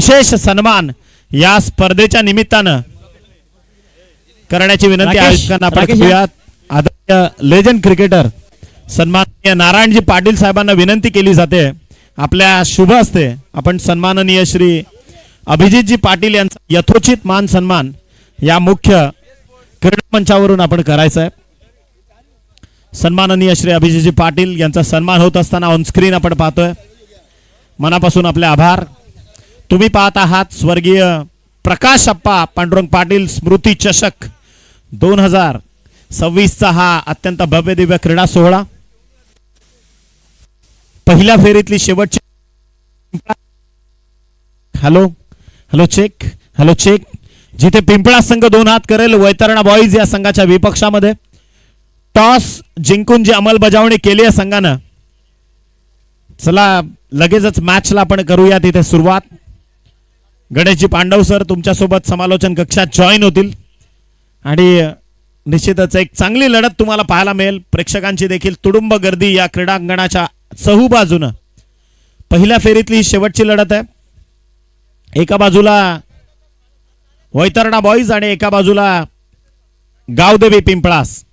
विशेष सन्मान या स्पर्धेच्या निमित्तानं करण्याची विनंती आयोजकांना आपण करूयात. आदरणीय लेजंड क्रिकेटर सन्माननीय नारायणजी पाटील साहेबांना विनंती केली जाते आपल्या शुभ हस्ते आपण सन्माननीय श्री अभिजितजी पाटील यांचा यथोचित मान सन्मान या मुख्य क्रीडा मंचावरून आपण करायचा आहे. सन्माननीय श्री अभिजितजी पाटील यांचा सन्मान होत असताना ऑन स्क्रीन आपण पाहतोय. मनापासून आपले आभार. तुम्ही पाहत आहात स्वर्गीय प्रकाश अप्पा पांडुरंग पाटील स्मृती चषक 2026 चा हा अत्यंत भव्य दिव्य क्रीडा सोहळा. पहिल्या फेरीतली शेवटची hello hello check hello check जिथे पिंपळा संघ 2 हात करेल वैतरणा बॉईज या संघाच्या विपक्षामध्ये टॉस जिंकून जी अंमलबजावणी केली आहे संघानं. चला लगेचच मॅचला आपण करूया तिथे सुरुवात. गणेशजी पांडव सर तुमच्यासोबत समालोचन कक्षात जॉईन होतील आणि निश्चितच एक चांगली लढत तुम्हाला पाहायला मिळेल. प्रेक्षकांची देखील तुडुंब गर्दी या क्रीडांगणाच्या चहूबाजूनं. पहिल्या फेरीतली शेवटची लढत आहे. एका बाजूला वैतरणा बॉईज आणि एका बाजूला Gavdevi Pimpalas.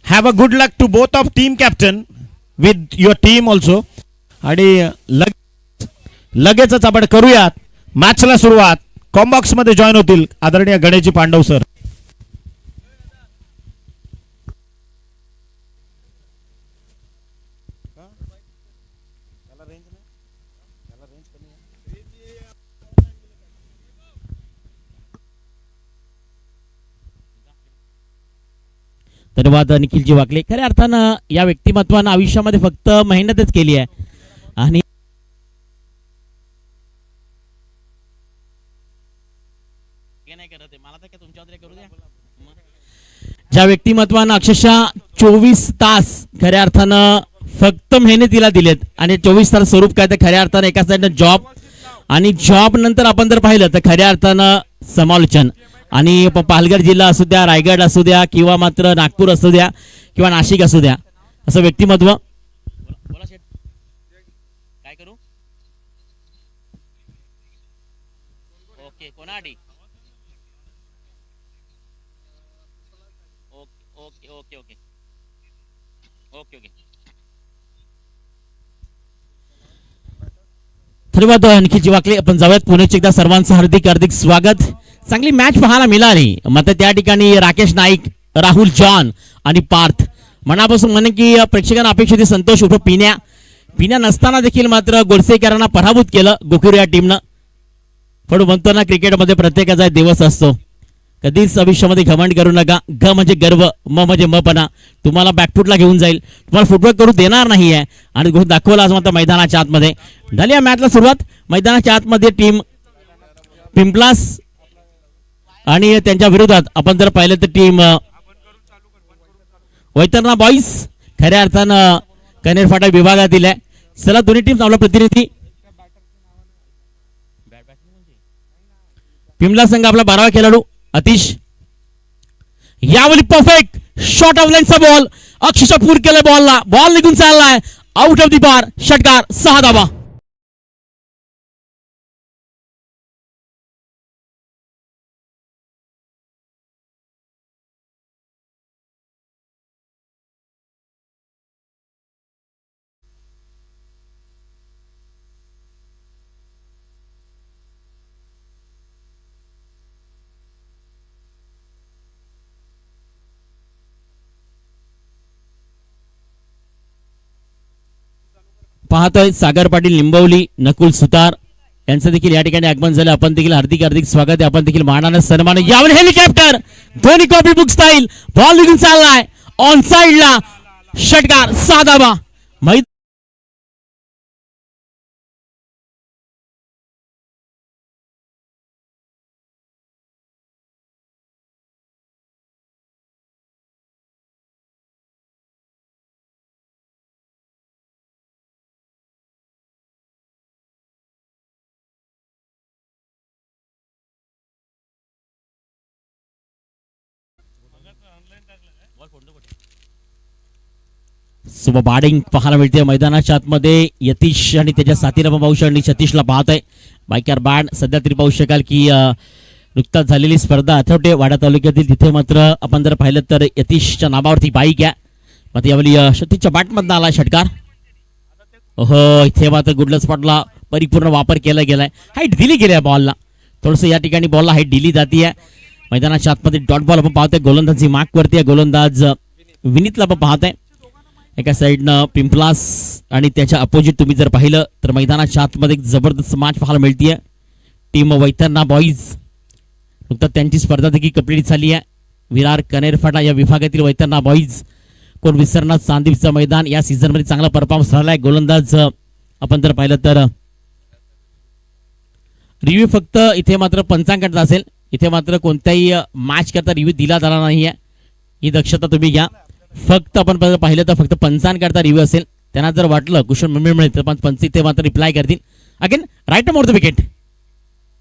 Have a good luck to both of team captain with your team also. आणि लगेचच आपण करूयात मॅचला सुरुवात. कॉम्बॉक्स मध्ये जॉईन होतील आदरणीय गणेशजी पांडव सर. धन्यवाद निखिलजी वाकले. खऱ्या अर्थानं या व्यक्तिमत्वानं आयुष्यामध्ये फक्त मेहनतच केली आहे आणि ज्या व्यक्तिमत्वानं अक्षरशः 24 तास खऱ्या अर्थानं फक्त मेहनतीला दिलेत आणि 24 तास स्वरूप काय तर खऱ्या अर्थानं एका साईडनं जॉब आणि जॉब नंतर आपण जर पाहिलं तर खऱ्या अर्थानं समालोचन. आणि पालघर जिल्हा असू द्या, रायगड असू द्या किंवा मात्र नागपूर असू द्या किंवा नाशिक असू द्या, असं व्यक्तिमत्व. काय करू ओके कोणाडी okay okay okay okay okay धन्यवाद निखिलजी वाकले. आपण जाऊयात पुण्याचे एकदा. सर्वांचं हार्दिक हार्दिक स्वागत. चांगली मॅच पाहायला मिळाली. मात्र त्या ठिकाणी राकेश नाईक, राहुल जॉन आणि पार्थ मनापासून म्हणे की प्रेक्षकांना अपेक्षित संतोष उर्फ पिण्या नसताना देखील मात्र गोडसेकरांना पराभूत केलं गोकुळ या टीमनं. पण म्हणतो ना क्रिकेटमध्ये प्रत्येकाचा दिवस असतो. कधीच आयुष्यामध्ये घमंड करू नका. ग म्हणजे गर्व, म म्हणजे मपणा. तुम्हाला बॅकफुटला घेऊन जाईल, तुम्हाला फुटबॉल करू देणार नाही आहे आणि दाखवलं आज मात्र मैदानाच्या आतमध्ये. झाली या मॅचला सुरुवात. मैदानाच्या आतमध्ये टीम पिंपलास आणि त्यांच्या विरोधात आपण जर पाहिलं तर टीम वैतरणा बॉईज खऱ्या अर्थानं कनेरफाटा विभागातील आहे. चला दोन्ही टीम आपला प्रतिनिधी. पिंपला संघ आपला 12वा खेळाडू अतिश. यावेळी परफेक्ट शॉट ऑफ लेंथचा बॉल अक्षरशः पूर केलाय बॉलला. बॉल निघून चाललाय आउट ऑफ दी बार. षटकार 6 धावा. पाहतोय सागर पाटील लिंबवली, नकुल सुतार यांचं देखील या ठिकाणी आगमन झालं. आपण देखील हार्दिक हार्दिक स्वागत आहे. आपण देखील मानानं सन्मान. यावर helicopter Dhoni copy book style. Ball निघून चाललाय ऑन साइडला. षटकार 6 धावा. सुपर बॅटिंग पाहायला मिळते मैदानाच्या आतमध्ये. यतीश आणि त्याच्या साथीला पण पाहू शकतो आणि सतीशला पाहतोय बायकर बॅट. सध्या तरी पाहू शकाल की नुकताच झालेली स्पर्धा आठवडे वाडा तालुक्यातील, तिथे मात्र आपण जर पाहिलं तर यतीशच्या नावावरती बाईक आहे. मात्र यावेळी सतीशच्या बॅटमधनं आला षटकार. हो, इथे मात्र गुडलस स्पॉटला परिपूर्ण वापर केला गेलाय. हाईट दिली गेली आहे बॉलला. थोडंसं या ठिकाणी बॉलला हाईट दिली जाते. मैदानाच्या आतमध्ये डॉट बॉल आपण पाहतोय. गोलंदाजी मार्क वरती आहे. गोलंदाज विनीतला आपण पाहतोय. एका साईडनं पिंपलास आणि त्याच्या अपोजिट तुम्ही जर पाहिलं तर मैदानाच्या आतमध्ये एक जबरदस्त मॅच पाहायला मिळतीये. टीम वैतरणा बॉईज नुकताच त्यांची स्पर्धा देखील कंप्लीट झाली आहे. विरार कनेरफाटा या विभागातील वैतरणा बॉईज कोण विसरणार चांदीचं मैदान या सीझन मध्ये चांगला परफॉर्मन्स झालाय. गोलंदाज आपण जर पाहिलं तर रिव्ह्यू फक्त इथे मात्र पंचांकडचा असेल. इथे मात्र कोणत्याही मॅच करता रिव्ह्यू दिला जाणार नाहीये, ही दक्षता तुम्ही घ्या. फक्त आपण पाहिलं तर फक्त पंचांकडता रिव्ह्यू असेल. त्यांना जर वाटलं कुशल मिळेल तर पंच इथे मात्र रिप्लाय करतील. Again right more the wicket.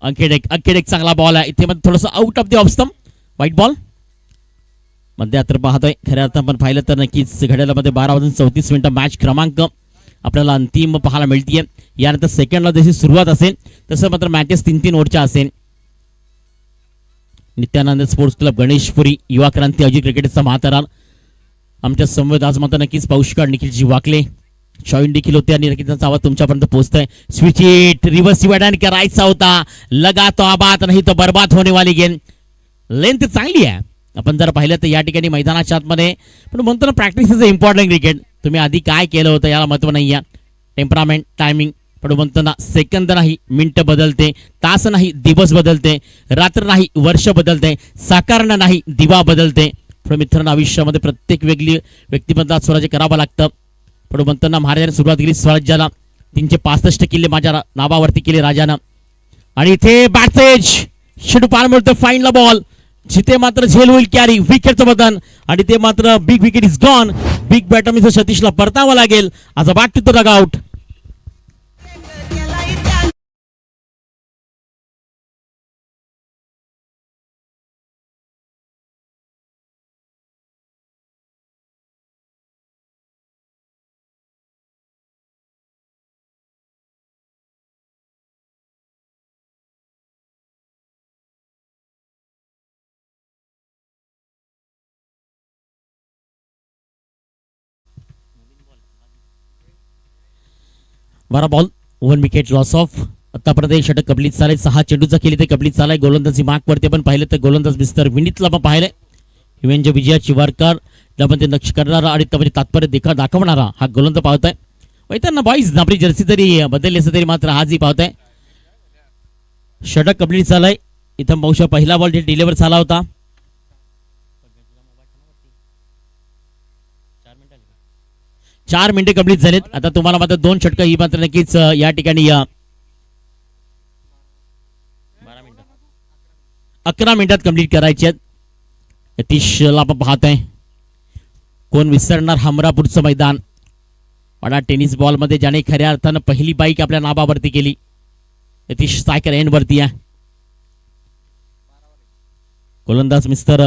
अंकेडेक चांगला बॉल आहे. इथे मात्र थोडंसं out of the off stump, white ball मध्ये आता पाहतोय. खऱ्या अर्थानं आपण पाहिलं तर नक्कीच घड्याळामध्ये 12:34 मॅच क्रमांक आपल्याला अंतिम पाहायला मिळतीये. यानंतर सेकंडला जशी सुरुवात असेल तसं मात्र मॅचेस 3-3 ओव्हरच्या असेल. नित्यानंद स्पोर्ट्स क्लब गणेशपुरी, युवा क्रांती, अजित क्रिकेटचा महातारा आमच्या संवेद आज मात्र नक्कीच पाहू शकाल. निखिलजी वाकले जॉईन देखील होते आणि नक्कीच त्यांचा आवाज तुमच्यापर्यंत पोहोचतोय. स्विच इट, रिव्हर्स डिवाइड करायचा होता. लगा तो आबाद नाही तो बर्बाद होणे वाली गेम. लेंथ चांगली आहे आपण जर पाहिलं तर या ठिकाणी मैदानाच्या आतमध्ये. पण म्हणतो ना प्रॅक्टिस इज इम्पॉर्टंट क्रिकेट. तुम्ही आधी काय केलं होतं याला महत्व नाही आहे. टेम्परामेंट, टायमिंग, पण म्हणतो ना सेकंद नाही मिनिट बदलते, तास नाही दिवस बदलते, रात्र नाही वर्ष बदलते, साकारण नाही दिवा बदलते. पण मित्रांनो आयुष्यामध्ये प्रत्येक वेगळी व्यक्तिमत्वात स्वराज्य करावं लागतं. पण म्हणतो ना महाराजांनी सुरुवात केली स्वराज्याला. 365 किल्ले माझ्या नावावरती केले राजानं. आणि इथे बॅटसेज शेडू पार मिळतो. फाईनला बॉल जिथे मात्र झेल होईल कॅरी, विकेटचं बदन आणि ते मात्र big wicket is gone. Big batter mister सतीशला परतावं लागेल. आज बॅट टू द डगआउट. बारा बॉल 1 विकेट लॉस ऑफ. आतापर्यंत षटक कबलीत झाले. 6 चेंडूचा केली ते कबलीत झालाय. गोलंदाजी मार्क वरती पण पाहिलं तर गोलंदाज मिस्टर विनीतला पण पाहिलंय. युवेंज विजया चिवारकर त्यामध्ये नक्ष करणारा आणि त्यामध्ये तात्पर्य दाखवणारा हा गोलंदाज पाहतोय. वैतरणा बॉईज आपली जर्सी तरी बदलली असं तरी मात्र हाच पाहतोय. षटक कबलीत झालंय. इथं बहुशा पहिला बॉल डिलिव्हर झाला होता. 4 मिनिटे कंप्लीट झालेत. आता तुम्हाला मात्र 2 षटकं ही मात्र नक्कीच या ठिकाणी 11 मिनिटात कंप्लीट करायची आहेत. यतीशला आपण पाहतोय. कोण विसरणार हमरापूरचं मैदान. वाडा टेनिस बॉल मध्ये ज्याने खऱ्या अर्थानं पहिली बाईक आपल्या नावावरती केली. यतीश सायकर एंड वरती आहे. गोलंदाज मिस्टर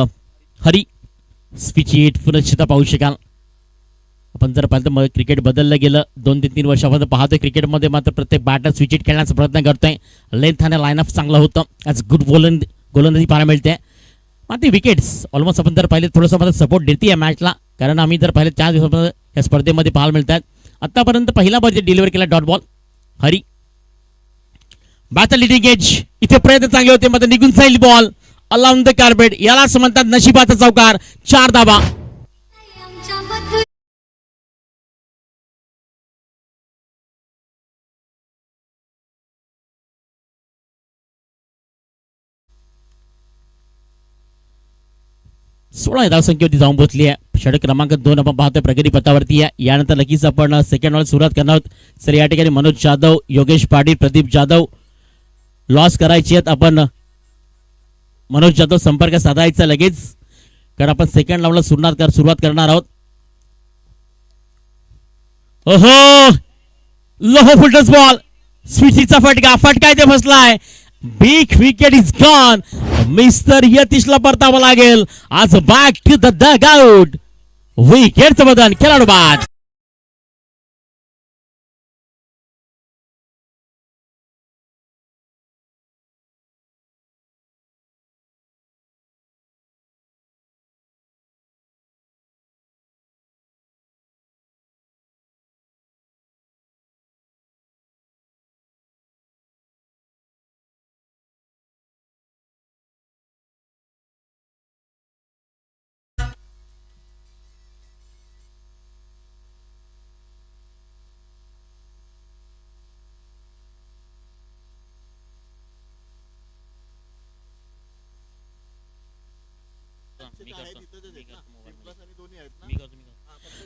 हरी स्विच हिट पुनश्चिता पाहू शकाल. आपण जर पाहिलं तर क्रिकेट बदललं गेलं 2 ते 3 वर्षापर्यंत पाहतोय. क्रिकेटमध्ये मात्र प्रत्येक बॅटर स्विच हिट खेळण्याचा प्रयत्न करतोय. लेंथ आणि लाईन अप चांगलं होतं. ॲज गुड गोलंदाजी पाहायला मिळते. मात्र विकेट्स ऑलमोस्ट आपण जर पाहिले थोडंसं मला सपोर्ट देते या मॅचला. कारण आम्ही जर पाहिलं 4 दिवसापर्यंत या स्पर्धेमध्ये पाहायला मिळतात. आतापर्यंत पहिला बॉल डिलिव्हर केला dot ball. Hari batter leading edge. इथे प्रयत्न चांगले होते मात्र निघून जाईल बॉल अलाउंड द कार्पेट. यालाच म्हणतात नशिबाचा चौकार. 4 धावा. सोळा धावसंख्येवरती जाऊन पोहोचली आहे. षटक क्रमांक 2 आपण पाहतोय प्रगती पथावरती आहे. यानंतर लगेच आपण सेकंड बॉल सुरुवात करणार आहोत. सर या ठिकाणी मनोज जाधव, योगेश पाटील, प्रदीप जाधव लॉस करायची आहेत. आपण मनोज जाधव संपर्क साधायचा लगेच कारण आपण सेकंड राऊंडला सुरुवात करणार आहोत. ओहो लोह फुलटस बॉल. स्विचीचा फटका इथे फसलाय. Big wicket is gone. Mister यतीशला परतावं लागेल. आज बॅक टू द डगआउट. विकेटचं बदल खेळाडू बाद.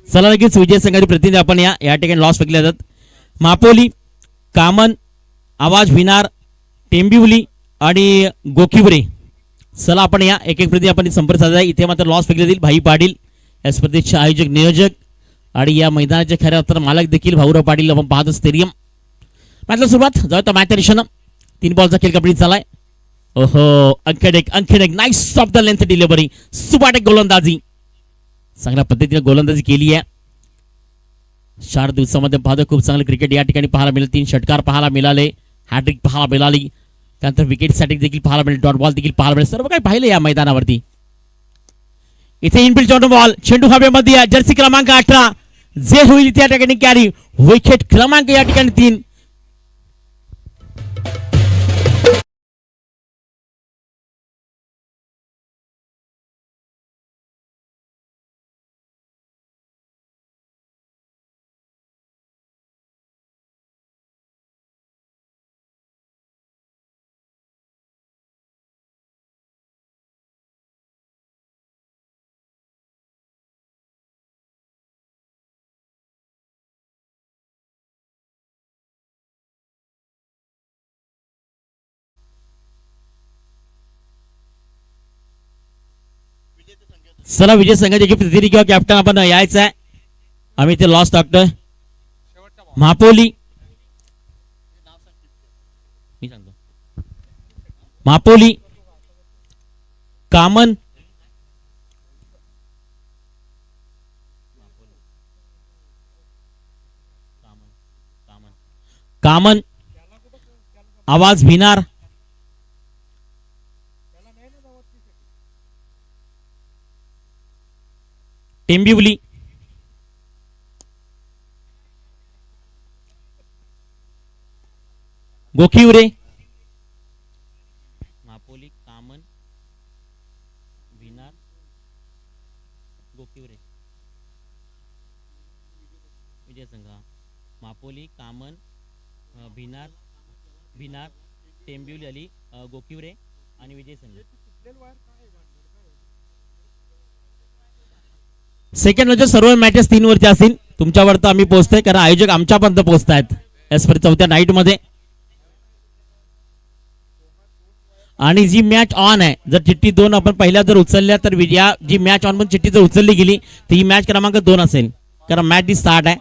चला लगेच विजय संघाचे प्रतिनिधी आपण या ठिकाणी लॉस फेकले जातात. मापोली, कामन, आवाज भिनार, टेंबिवली आणि गोकिवरे. चला आपण या एक एक प्रति आपण संपर्क साधा. इथे मात्र लॉस फेकले जाईल. भाई पाटील या स्पर्धेचे आयोजक नियोजक आणि या मैदानाचे खऱ्या अर्थानं मालक देखील भाऊराव पाटील. आपण पाहतो स्टेडियम मॅचला सुरुवात जाऊ तर मॅच दिशेनं 3 बॉलचा खेळ कंप्लीट झालाय. ओहो अंखेडेक nice off the length delivery. सुपाटे गोलंदाजी चांगल्या पद्धतीने गोलंदाजी केली आहे. 4 दिवसामध्ये पाहतो खूप चांगलं क्रिकेट या ठिकाणी पाहायला मिळेल. 3 षटकार पाहायला मिळाले, हॅट्रिक पाहायला मिळाली, त्यानंतर विकेटसाठी देखील पाहायला मिळेल, डॉट बॉल देखील पाहायला मिळेल. सर्व काही पाहिलं या मैदानावरती. इथे इनफिल्ड चौथा बॉल, चेंडू हवेमध्ये, जर्सी क्रमांक 18 जे होईल त्या ठिकाणी कॅरी. विकेट क्रमांक या ठिकाणी 3. चला विजय संघाचे प्रतिनिधी किंवा कॅप्टन आपण यायचं आहे. आम्ही ते लॉस टाकतोय. मापोली, मी सांगतो, मापोली, कामन, कामन, आवाज भिनार, टेंबिवली, गोखिवरे, मापोली, कामन, भिनार, गोखिवरे. विजय संघ मापोली, कामन, भिनार, टेंबिवली आली, गोखिवरे आणि विजय संघ. सेकंड म्हणजे सर्व मॅचेस 3 वरती असतील. तुमच्यावर तर आम्ही पोहोचतोय कारण आयोजक आमच्यापर्यंत पोहोचतायत एसपर 4थ्या नाईट मध्ये. आणि जी मॅच ऑन आहे, जर चिठ्ठी 2 आपण पहिल्या जर उचलल्या तर विजया जी मॅच ऑन पण चिठ्ठी जर उचलली गेली तर ही मॅच क्रमांक 2 असेल कारण मॅच दी स्टार्ट आहे.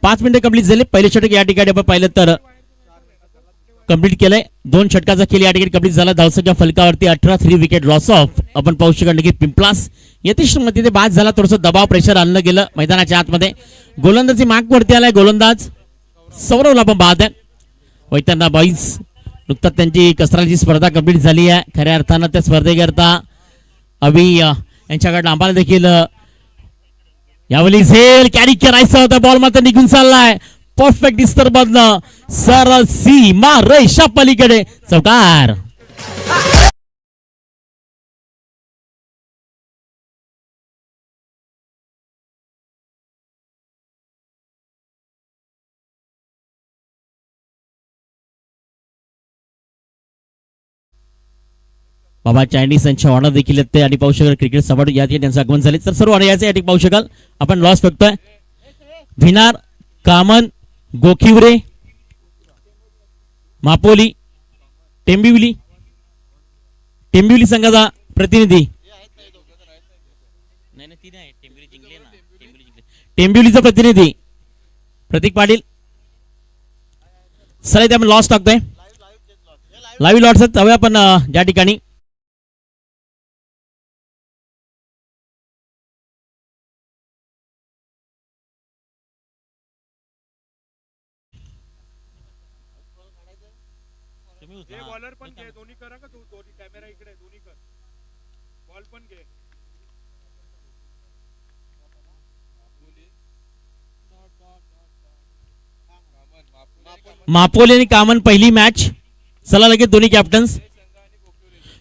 5 मिनिटं कंप्लीट झाले. पहिले षटक या ठिकाणी आपण पाहिलं तर कंप्लीट केलंय. 2 षटकाचा खेळ या ठिकाणी कंप्लीट झाला. धावसंख्या फलकावरती 18, 3 विकेट लॉस ऑफ. आपण पाहू शकतो की पिंपलास यथेश मध्ये बाद झाला. थोडंसं दबाव प्रेशर आणलं गेलं मैदानाच्या आतमध्ये. गोलंदाजी माग वरती आलाय. गोलंदाज सौरवला आपण पाहत आहे. वैतरणा बॉईज नुकताच त्यांची कसराची स्पर्धा कंप्लीट झाली आहे. खऱ्या अर्थानं त्या स्पर्धेकरता अभि यांच्याकडनं आम्हाला देखील यावेळी झेल कॅरी करायचा होता. बॉल मात्र निघून चाललाय. परफेक्ट डिस्टर बदन सरळ सीमा रेषा पलीकडे चौकार. बाबा चायनीज यांच्या ऑर्डर देखील येते आणि पाहू शकाल क्रिकेट सपाट या त्यांचं आगमन झाले. तर सर्व ऑर्डर याचे पाहू शकाल आपण लॉस बघतोय. भिनार, कामन, गोखिवरे, मापोली, टेंबिवली संघाचा प्रतिनिधी. टेंबिवलीचा प्रतिनिधी प्रतीक पाटील. सर इथे आपण लॉस टाकतोय. लाईव्ह लॉट्स हवे आपण ज्या ठिकाणी बॉलर पण घे. दोन्ही करा का दोन्ही कॅमेरा इकडे दोन्ही कर. बॉल पण घे. मापोली आणि कामन पहिली मॅच. चला लगेच दोन्ही कॅप्टन्स.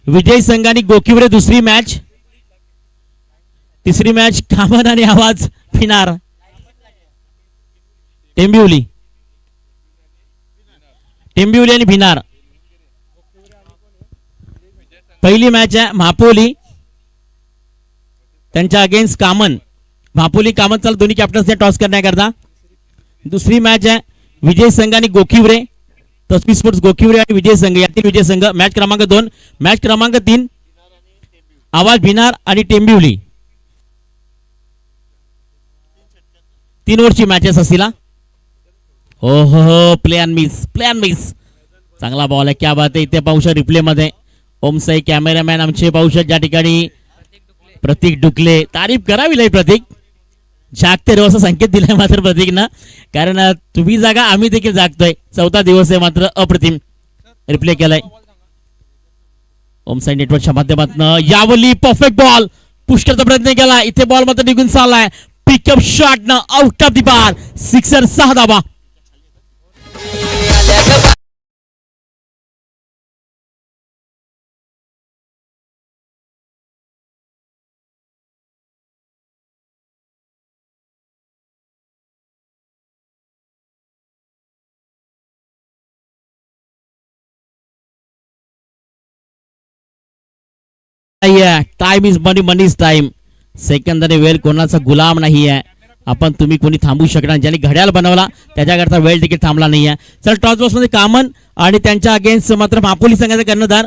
विजय संघ आणि गोखिवरे दुसरी मॅच. तिसरी मॅच कामन आणि आवाज भिनार. टेंबिवली आणि भिनार. पहिली मॅच आहे मापोली त्यांच्या अगेन्स्ट कामन भापोली कामन चाल दोन्ही कॅप्टन्सने टॉस करण्याकरता. दुसरी मॅच आहे विजय संघ आणि गोखिवरे. तस्वी स्पोर्ट्स गोखिवरे आणि विजय संघ यातील विजय संघ. मॅच क्रमांक 2. मॅच क्रमांक 3 आवाज भिनार आणि टेंबिवली. 3 ओव्हरची मॅचेस असतील. हो हो हो प्लेन मिस चांगला बॉल आहे. क्या बात आहे. इथे पाहू शकता रिप्ले मध्ये ओम साई कॅमेरामॅन आमचे पाहू शकता ज्या ठिकाणी प्रतीक डुकले. तारीफ करावी लागेल प्रतीक. जागते रे असं संकेत दिलाय मात्र प्रतीकनं. कारण तुम्ही जागा आम्ही देखील जागतोय. 4था दिवस आहे मात्र अप्रतिम रिप्ले केलाय. ओम साई नेटवर्कच्या माध्यमातून यावली परफेक्ट बॉल पुश करता प्रयत्न केला. इथे बॉल मात्र निघून चाललाय. पिकअप शॉट न out of the bar. Sixer 6 धावा. Time is money, money is time. Second आणि वेळ कोणाचा गुलाम नाही आहे. आपण तुम्ही कोणी थांबू शकणार. ज्यांनी घड्याळ बनवला त्याच्याकरता वेळ देखील थांबला नाही आहे. चल टॉस बॉक्स मध्ये कामन आणि त्यांच्या अगेन्स्ट मात्र महापोली संघाचा कर्णधार.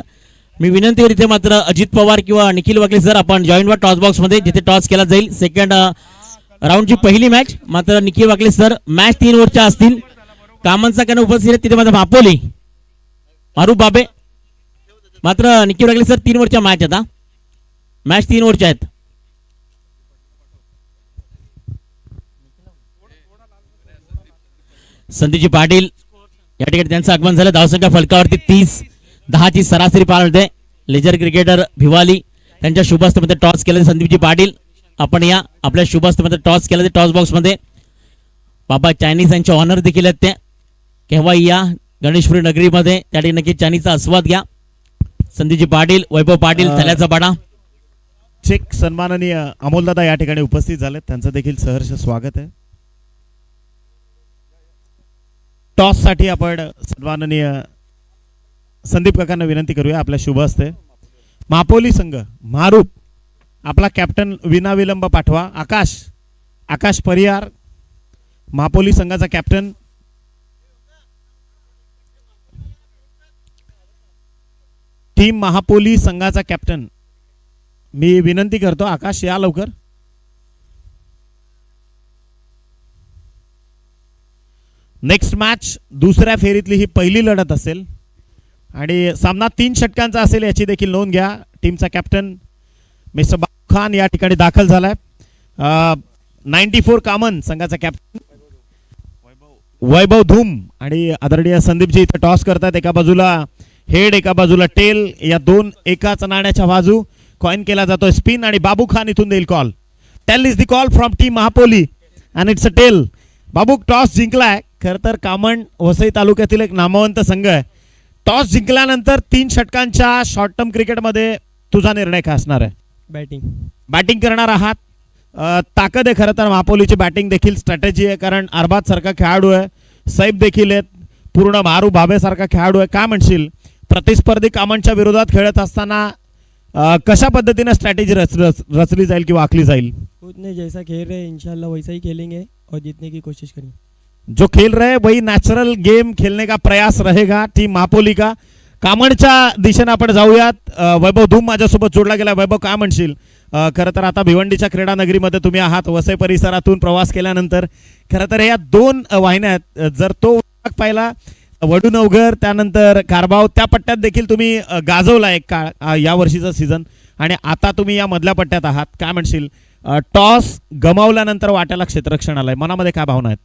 मी विनंती करू इथे मात्र अजित पवार किंवा निखिल वकले सर आपण जॉईन व्हा टॉस बॉक्स मध्ये जिथे टॉस केला जाईल. सेकंड राऊंडची पहिली मॅच मात्र निखिल वकले सर. मॅच 3 ओव्हरच्या असतील. कामनचा कर्ण उपस्थित आहे तिथे मात्र महापोली मारूफ बाबे मात्र निखिल वकले सर 3 ओव्हरच्या मॅच आता. मॅच 3 ओव्हरच्या आहेत. संदीपजी पाटील या ठिकाणी त्यांचं आगमन झालं. धावसंख्या फलकावरती 30-10 ची सरासरी पार होते. लेजर क्रिकेटर भिवाली त्यांच्या शुभहस्तामध्ये टॉस केलं. संदीपजी पाटील आपण या आपल्या शुभहस्तामध्ये टॉस केलं. टॉस बॉक्स मध्ये बाबा चायनीज यांचे ऑनर देखील आहेत. ते केव्हा या गणेशपुरी नगरीमध्ये त्या ठिकाणी नक्की चायनीजचा आस्वाद घ्या. संदीपजी पाटील वैभव पाटील थल्याचा पाडा. चेक सन्माननीय अमोलदादा या ठिकाणी उपस्थित झाले. त्यांचं देखील सहर्ष स्वागत आहे. टॉस साठी आपण सन्माननीय संदीप काकांना विनंती करूया आपल्या शुभ हस्ते. महापोली संघ मारूप आपला कॅप्टन विनाविलंब पाठवा. आकाश परिहार महापोली संघाचा कॅप्टन. टीम महापोली संघाचा कॅप्टन मी विनंती करतो. आकाश या लवकर. नेक्स्ट मॅच दुसऱ्या फेरीतली ही पहिली लढत असेल आणि सामना 3 षटकांचा असेल याची देखील नोंद घ्या. टीमचा कॅप्टन मिस्टर बाबू खान या ठिकाणी दाखल झालाय. 94 कामन संघाचा कॅप्टन वैभव धूम आणि आदरणीय संदीपजी इथे टॉस करतात. एका बाजूला हेड एका बाजूला टेल या 2 एकाच नाण्याच्या बाजू कॉइन केला जातोय. स्पिन आणि बाबू खान इथून देईल call. Tail is the call from team Mahapoli and it's a tail. Babu toss जिंकलाय. खरं तर कामन वसई तालुक्यातील एक नामवंत संघ आहे. टॉस जिंकल्यानंतर 3 षटकांच्या शॉर्ट टर्म क्रिकेटमध्ये तुझा निर्णय काय असणार आहे? बॅटिंग करणार आहात. ताकद आहे खरं तर महापोलीची बॅटिंग देखील स्ट्रॅटेजी आहे. कारण अरबाज सारखा खेळाडू आहे. सैफ देखील आहेत. पूर्ण मारू भाभे सारखा खेळाडू आहे. काय म्हणशील प्रतिस्पर्धी कामांच्या विरोधात खेळत असताना कशा पद्धतीने स्ट्रॅटेजी रचली जाईल किंवा आखली जाईल? खुद ने जैसा खेल रहे हैं इंशाल्लाह वैसा ही खेलेंगे और जीतने की कोशिश करेंगे. जो खेल रहे वही नॅचरल गेम खेलने का प्रयास रहेगा टीम महापोली का. कामणच्या दिशेने आपण जाऊयात. वैभव धूम माझ्यासोबत जोडला गेला. वैभव काय म्हणशील? खरं तर आता भिवंडीच्या क्रीडा नगरीमध्ये तुम्ही आहात. वसई परिसरातून प्रवास केल्यानंतर खरं तर या 2 वाहिन्या आहेत. जर तो विभाग पाहिला वडूनवघर त्यानंतर कारभाव त्या पट्ट्यात देखील तुम्ही गाजवला एक काळ या वर्षीचा सीझन आणि आता तुम्ही या मधल्या पट्ट्यात आहात. काय म्हणशील? टॉस गमावल्यानंतर वाट्याला क्षेत्ररक्षण आलंय. मनामध्ये काय भावना आहेत?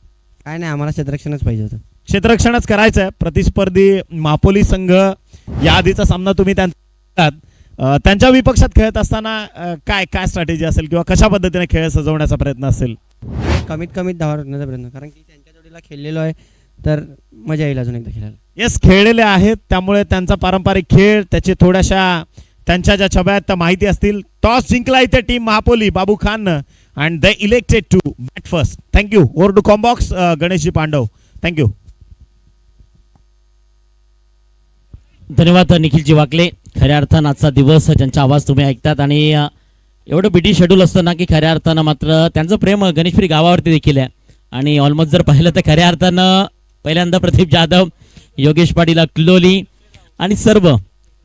काय नाही आम्हाला क्षेत्ररक्षणच पाहिजे होतं. क्षेत्ररक्षणच करायचं आहे. प्रतिस्पर्धी महापोली संघ या आधीचा सामना तुम्ही त्यांच्या विपक्षात खेळत असताना काय काय स्ट्रॅटेजी असेल किंवा कशा पद्धतीने खेळ सजवण्याचा प्रयत्न असेल? कमीत कमीत धावा रोखण्याचा प्रयत्न कारण की त्यांच्या जोडीला खेळलेलो आहे तर मजा येईल अजून एकदा खेळायला. येस खेळलेले आहेत त्यामुळे त्यांचा पारंपरिक खेळ त्याचे थोड्याशा त्यांच्या ज्या छब्या आहेत त्या माहिती असतील. टॉस जिंकला इथे team Mahapoli Babu Khan and they elected to bat first. Thank you. Over to कॉम्बॉक्स गणेशजी पांडव. थँक्यू. धन्यवाद निखिलजी वाकले. खऱ्या अर्थानं आजचा दिवस ज्यांचा आवाज तुम्ही ऐकतात आणि एवढं बिटी शेड्यूल असतं ना की खऱ्या अर्थानं मात्र त्यांचं प्रेम गणेशपुरी गावावरती देखील आहे. आणि ऑलमोस्ट जर पाहिलं तर खऱ्या अर्थानं पहिल्यांदा प्रदीप जाधव, योगेश पाटील अक्लोली आणि सर्व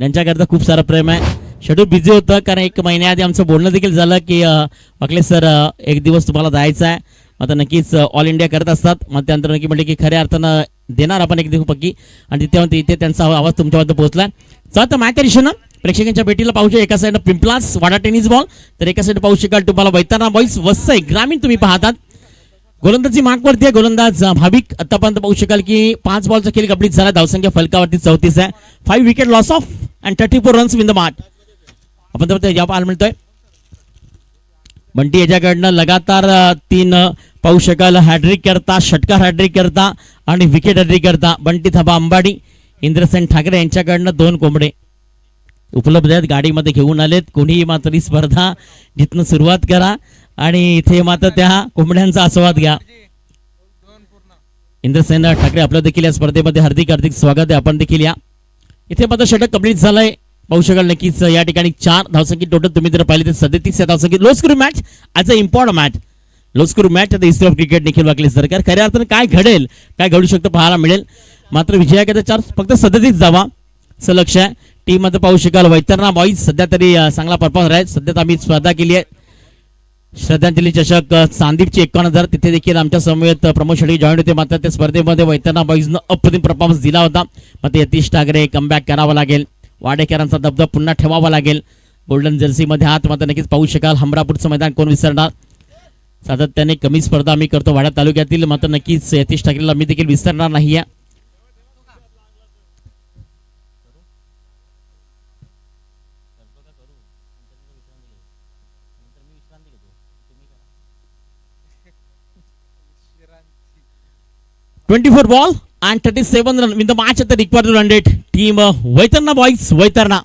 यांच्याकरता खूप सारं प्रेम आहे. शेड्यूल बिझी होतं कारण 1 महिन्याआधी आमचं बोलणं देखील झालं की वाकले सर एक दिवस तुम्हाला जायचं आहे. आता नक्कीच ऑल इंडिया करत असतात. मग त्यानंतर नक्की म्हटलं की खऱ्या अर्थानं देणार आपण एक दिवस पक्की. आणि तिथे इथे त्यांचा आवाज तुमच्यापर्यंत पोहोचला. चला तर मॅच दिशेनं प्रेक्षकांच्या भेटीला पाहू शकता. एका साईडनं पिंपलास वाडा टेनिस बॉल, तर एका साईड पाहू शकाल तुम्हाला वैतरणा बॉईज वसई ग्रामीण तुम्ही पाहतात. गोलंदाजी मार्कवरती आहे गोलंदाज भाविक. आतापर्यंत पाहू शकाल की 5 बॉलचा खेळ कंप्लीट झाला. धावसंख्या फलकावरती 34 आहे. 5 wicket loss of and 34 runs win the mart. आपण या पाहायला मिळतोय बंटी याच्याकडनं लगातार 3 पाहू शकाल हॅड्रिक करता, षटकार हॅड्रिक करता आणि विकेट हॅड्रिक करता. बंटी थाबा अंबाडी, इंद्रसेन ठाकरे यांच्याकडनं 2 कोंबडे उपलब्ध आहेत. गाडीमध्ये घेऊन आलेत. कोणीही मात्र ही स्पर्धा जिथनं सुरुवात करा आणि इथे मात्र त्या कोंबड्यांचा आस्वाद घ्या. इंद्रसेन ठाकरे आपलं देखील या स्पर्धेमध्ये हार्दिक हार्दिक स्वागत आहे. आपण देखील या. इथे मात्र षटक कंप्लीट झालंय पाहू शकाल. नक्कीच या ठिकाणी 4 धावसंख्या टोटल तुम्ही जर पाहिले तर 37 धावसंख्या. Low score match as a important match. Low score match आता हिस्ट्री ऑफ क्रिकेट निखिल वाकले सरकार. खऱ्या अर्थानं काय घडेल, काय घडू शकतं पाहायला मिळेल. मात्र विजयाकडे 4 फक्त 37 जावा असं लक्ष आहे. टीम मध्ये पाहू शकाल वैतरणा बॉईज सध्या तरी चांगला परफॉर्मन्स आहे. सध्या आम्ही स्पर्धा केली आहे श्रद्धांजली चषक सांदीपची 51,000. तिथे देखील आमच्या समवेत प्रमोद शेट्टी जॉईन होते. मात्र त्या स्पर्धेमध्ये वैतरणा बॉईजनं अप्रतिम परफॉर्मन्स दिला होता. मात्र यतीश ठाकरे कमबॅक करावा लागेल. वाडेकरांचा दबदबा पुन्हा ठेवावा लागेल. गोल्डन जर्सीमध्ये हात मात्र नक्कीच पाहू शकाल. हमरापूरचं मैदान कोण विसरणार. सातत्याने कमी स्पर्धा आम्ही करतो वाडा तालुक्यातील. मात्र नक्कीच यतीश ठाकरेला मी देखील विसरणार नाही आहे. Twenty 24 ball and 37 run in the match at the required run rate. Team Vaitarna boys Vaitarna.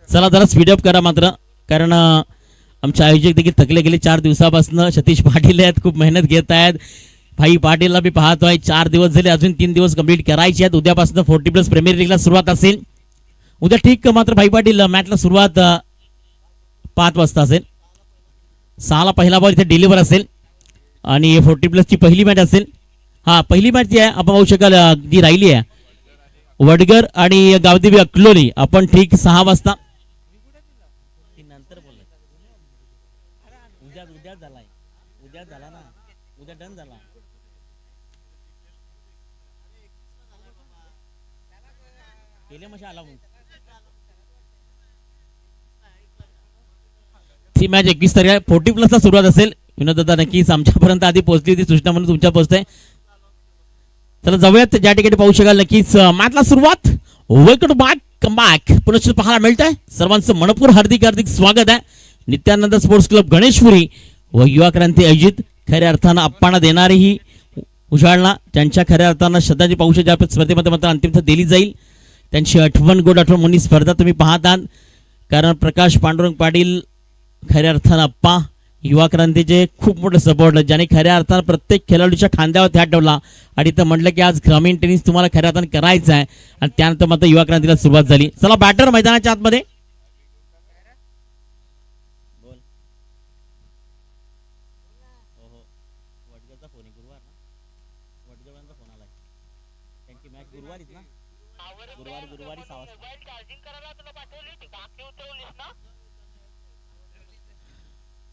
चला जरा स्पीडअप करा मात्र कारण आमचे आयोजक देखील थकले गेले 4 दिवसापासून. सतीश पाटील आहेत, खूप मेहनत घेत आहेत. भाई पाटीलला मी पाहतोय 4 दिवस झाले, अजून 3 दिवस कंप्लीट करायचे आहेत. उद्यापासून 40+ प्रीमियर लीगला सुरुवात असेल. उद्या ठीक मात्र भाई पाटील मॅचला सुरुवात 5 वाजता असेल. 6ला पहिला बॉल इथे डिलिव्हर असेल आणि 40+ ची पहिली मॅच असेल. हा पहिली मॅच जी आहे आपण पाहू शकाल जी राहिली आहे वडगर आणि गावदेवी अक्लोली. आपण ठीक 6 वाजता ती मॅच 21 तारीख 40+ ला सुरुवात असेल. विनोद दादा नक्कीच आमच्यापर्यंत आधी पोहोचली होती सूचना म्हणून तुमच्या पोहोचते. चला जाऊयात ज्या ठिकाणी पाहू शकाल. नक्कीच मॅचला सुरुवात. वेलकम बॅक कम बॅक पुनश्च पाहायला मिळतंय. सर्वांचं मनपूर हार्दिक हार्दिक स्वागत आहे. नित्यानंद स्पोर्ट्स क्लब गणेशपुरी व युवा क्रांती आयोजित खऱ्या अर्थानं आप्पांना देणारी ही उजाळना त्यांच्या खऱ्या अर्थानं श्रद्धांजली पाहू शकता. स्पर्धेमध्ये मात्र अंतिमता दिली जाईल. त्यांची आठवण गोड आठवण म्हणून स्पर्धा तुम्ही पाहतात. कारण प्रकाश पांडुरंग पाटील खऱ्या अर्थानं आप्पा युवा क्रांतीचे खूप मोठे सपोर्ट ज्याने खऱ्या अर्थानं प्रत्येक खेळाडूच्या खांद्यावर हात ठेवला आणि तर म्हटलं की आज ग्रामीण टेनिस तुम्हाला खऱ्या अर्थानं करायचं आहे. आणि त्यानंतर मात्र युवा क्रांतीला सुरुवात झाली. चला बॅटर मैदानाच्या आतमध्ये.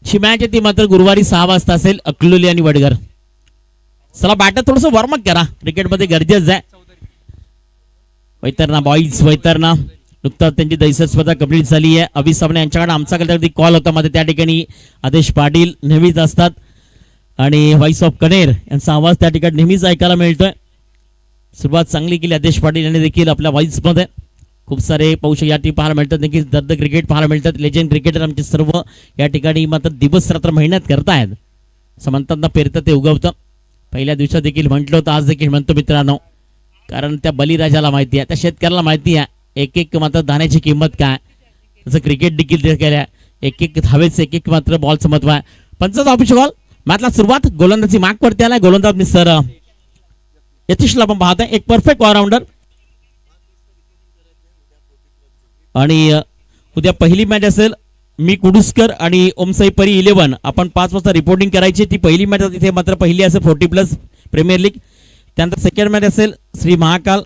ही मॅच ती मात्र गुरुवारी 6 वाजता असेल अक्लोली आणि वडगर. चला बॅटर थोडस वॉर्मअप करा, क्रिकेटमध्ये गरजेचं आहे. वैतरणा बॉईज वैतरणा नुकताच त्यांची दैसत स्पर्धा कंप्लीट झाली आहे. अभि साबणे यांच्याकडे आमच्याकडे कॉल होता. मध्ये त्या ठिकाणी आदेश पाटील नेहमीच असतात आणि व्हॉइस ऑफ कनेर यांचा आवाज त्या ठिकाणी नेहमीच ऐकायला मिळतोय. सुरुवात चांगली केली आदेश पाटील यांनी देखील आपल्या व्हॉइसमध्ये. खूप सारे पाहू शकता या टीम पाहायला मिळतात. नक्कीच दर्द क्रिकेट पाहायला मिळतात. लेजंड क्रिकेटर आमचे सर्व या ठिकाणी मात्र दिवस रात्र मेहनत करतायत. समंतांना पेरतं ते उगवतं. पहिल्या दिवसात देखील म्हटलं होतं, आज देखील म्हणतो मित्रांनो, कारण त्या बलिराजाला माहिती आहे, त्या शेतकऱ्याला माहिती आहे एक एक मात्र दाण्याची किंमत काय. जसं क्रिकेट देखील ते केल्या एक एक धावेचं एक एक मात्र बॉलचं महत्व आहे. 50 ऑफिशियल बॉल मॅचला सुरुवात. गोलंदाजी माग वरती आलाय. गोलंदाज मिस्टर यतीशला आपण पाहतोय. एक परफेक्ट ऑलराऊंडर आणि उद्या पहिली मॅच असेल मी कुडुसकर आणि ओमसाई परी 11. आपण 5 वाजता रिपोर्टिंग करायची. ती पहिली मॅच तिथे मात्र पहिली असेल 40+ प्रीमियर लीग. त्यानंतर सेकंड मॅच असेल श्री महाकाल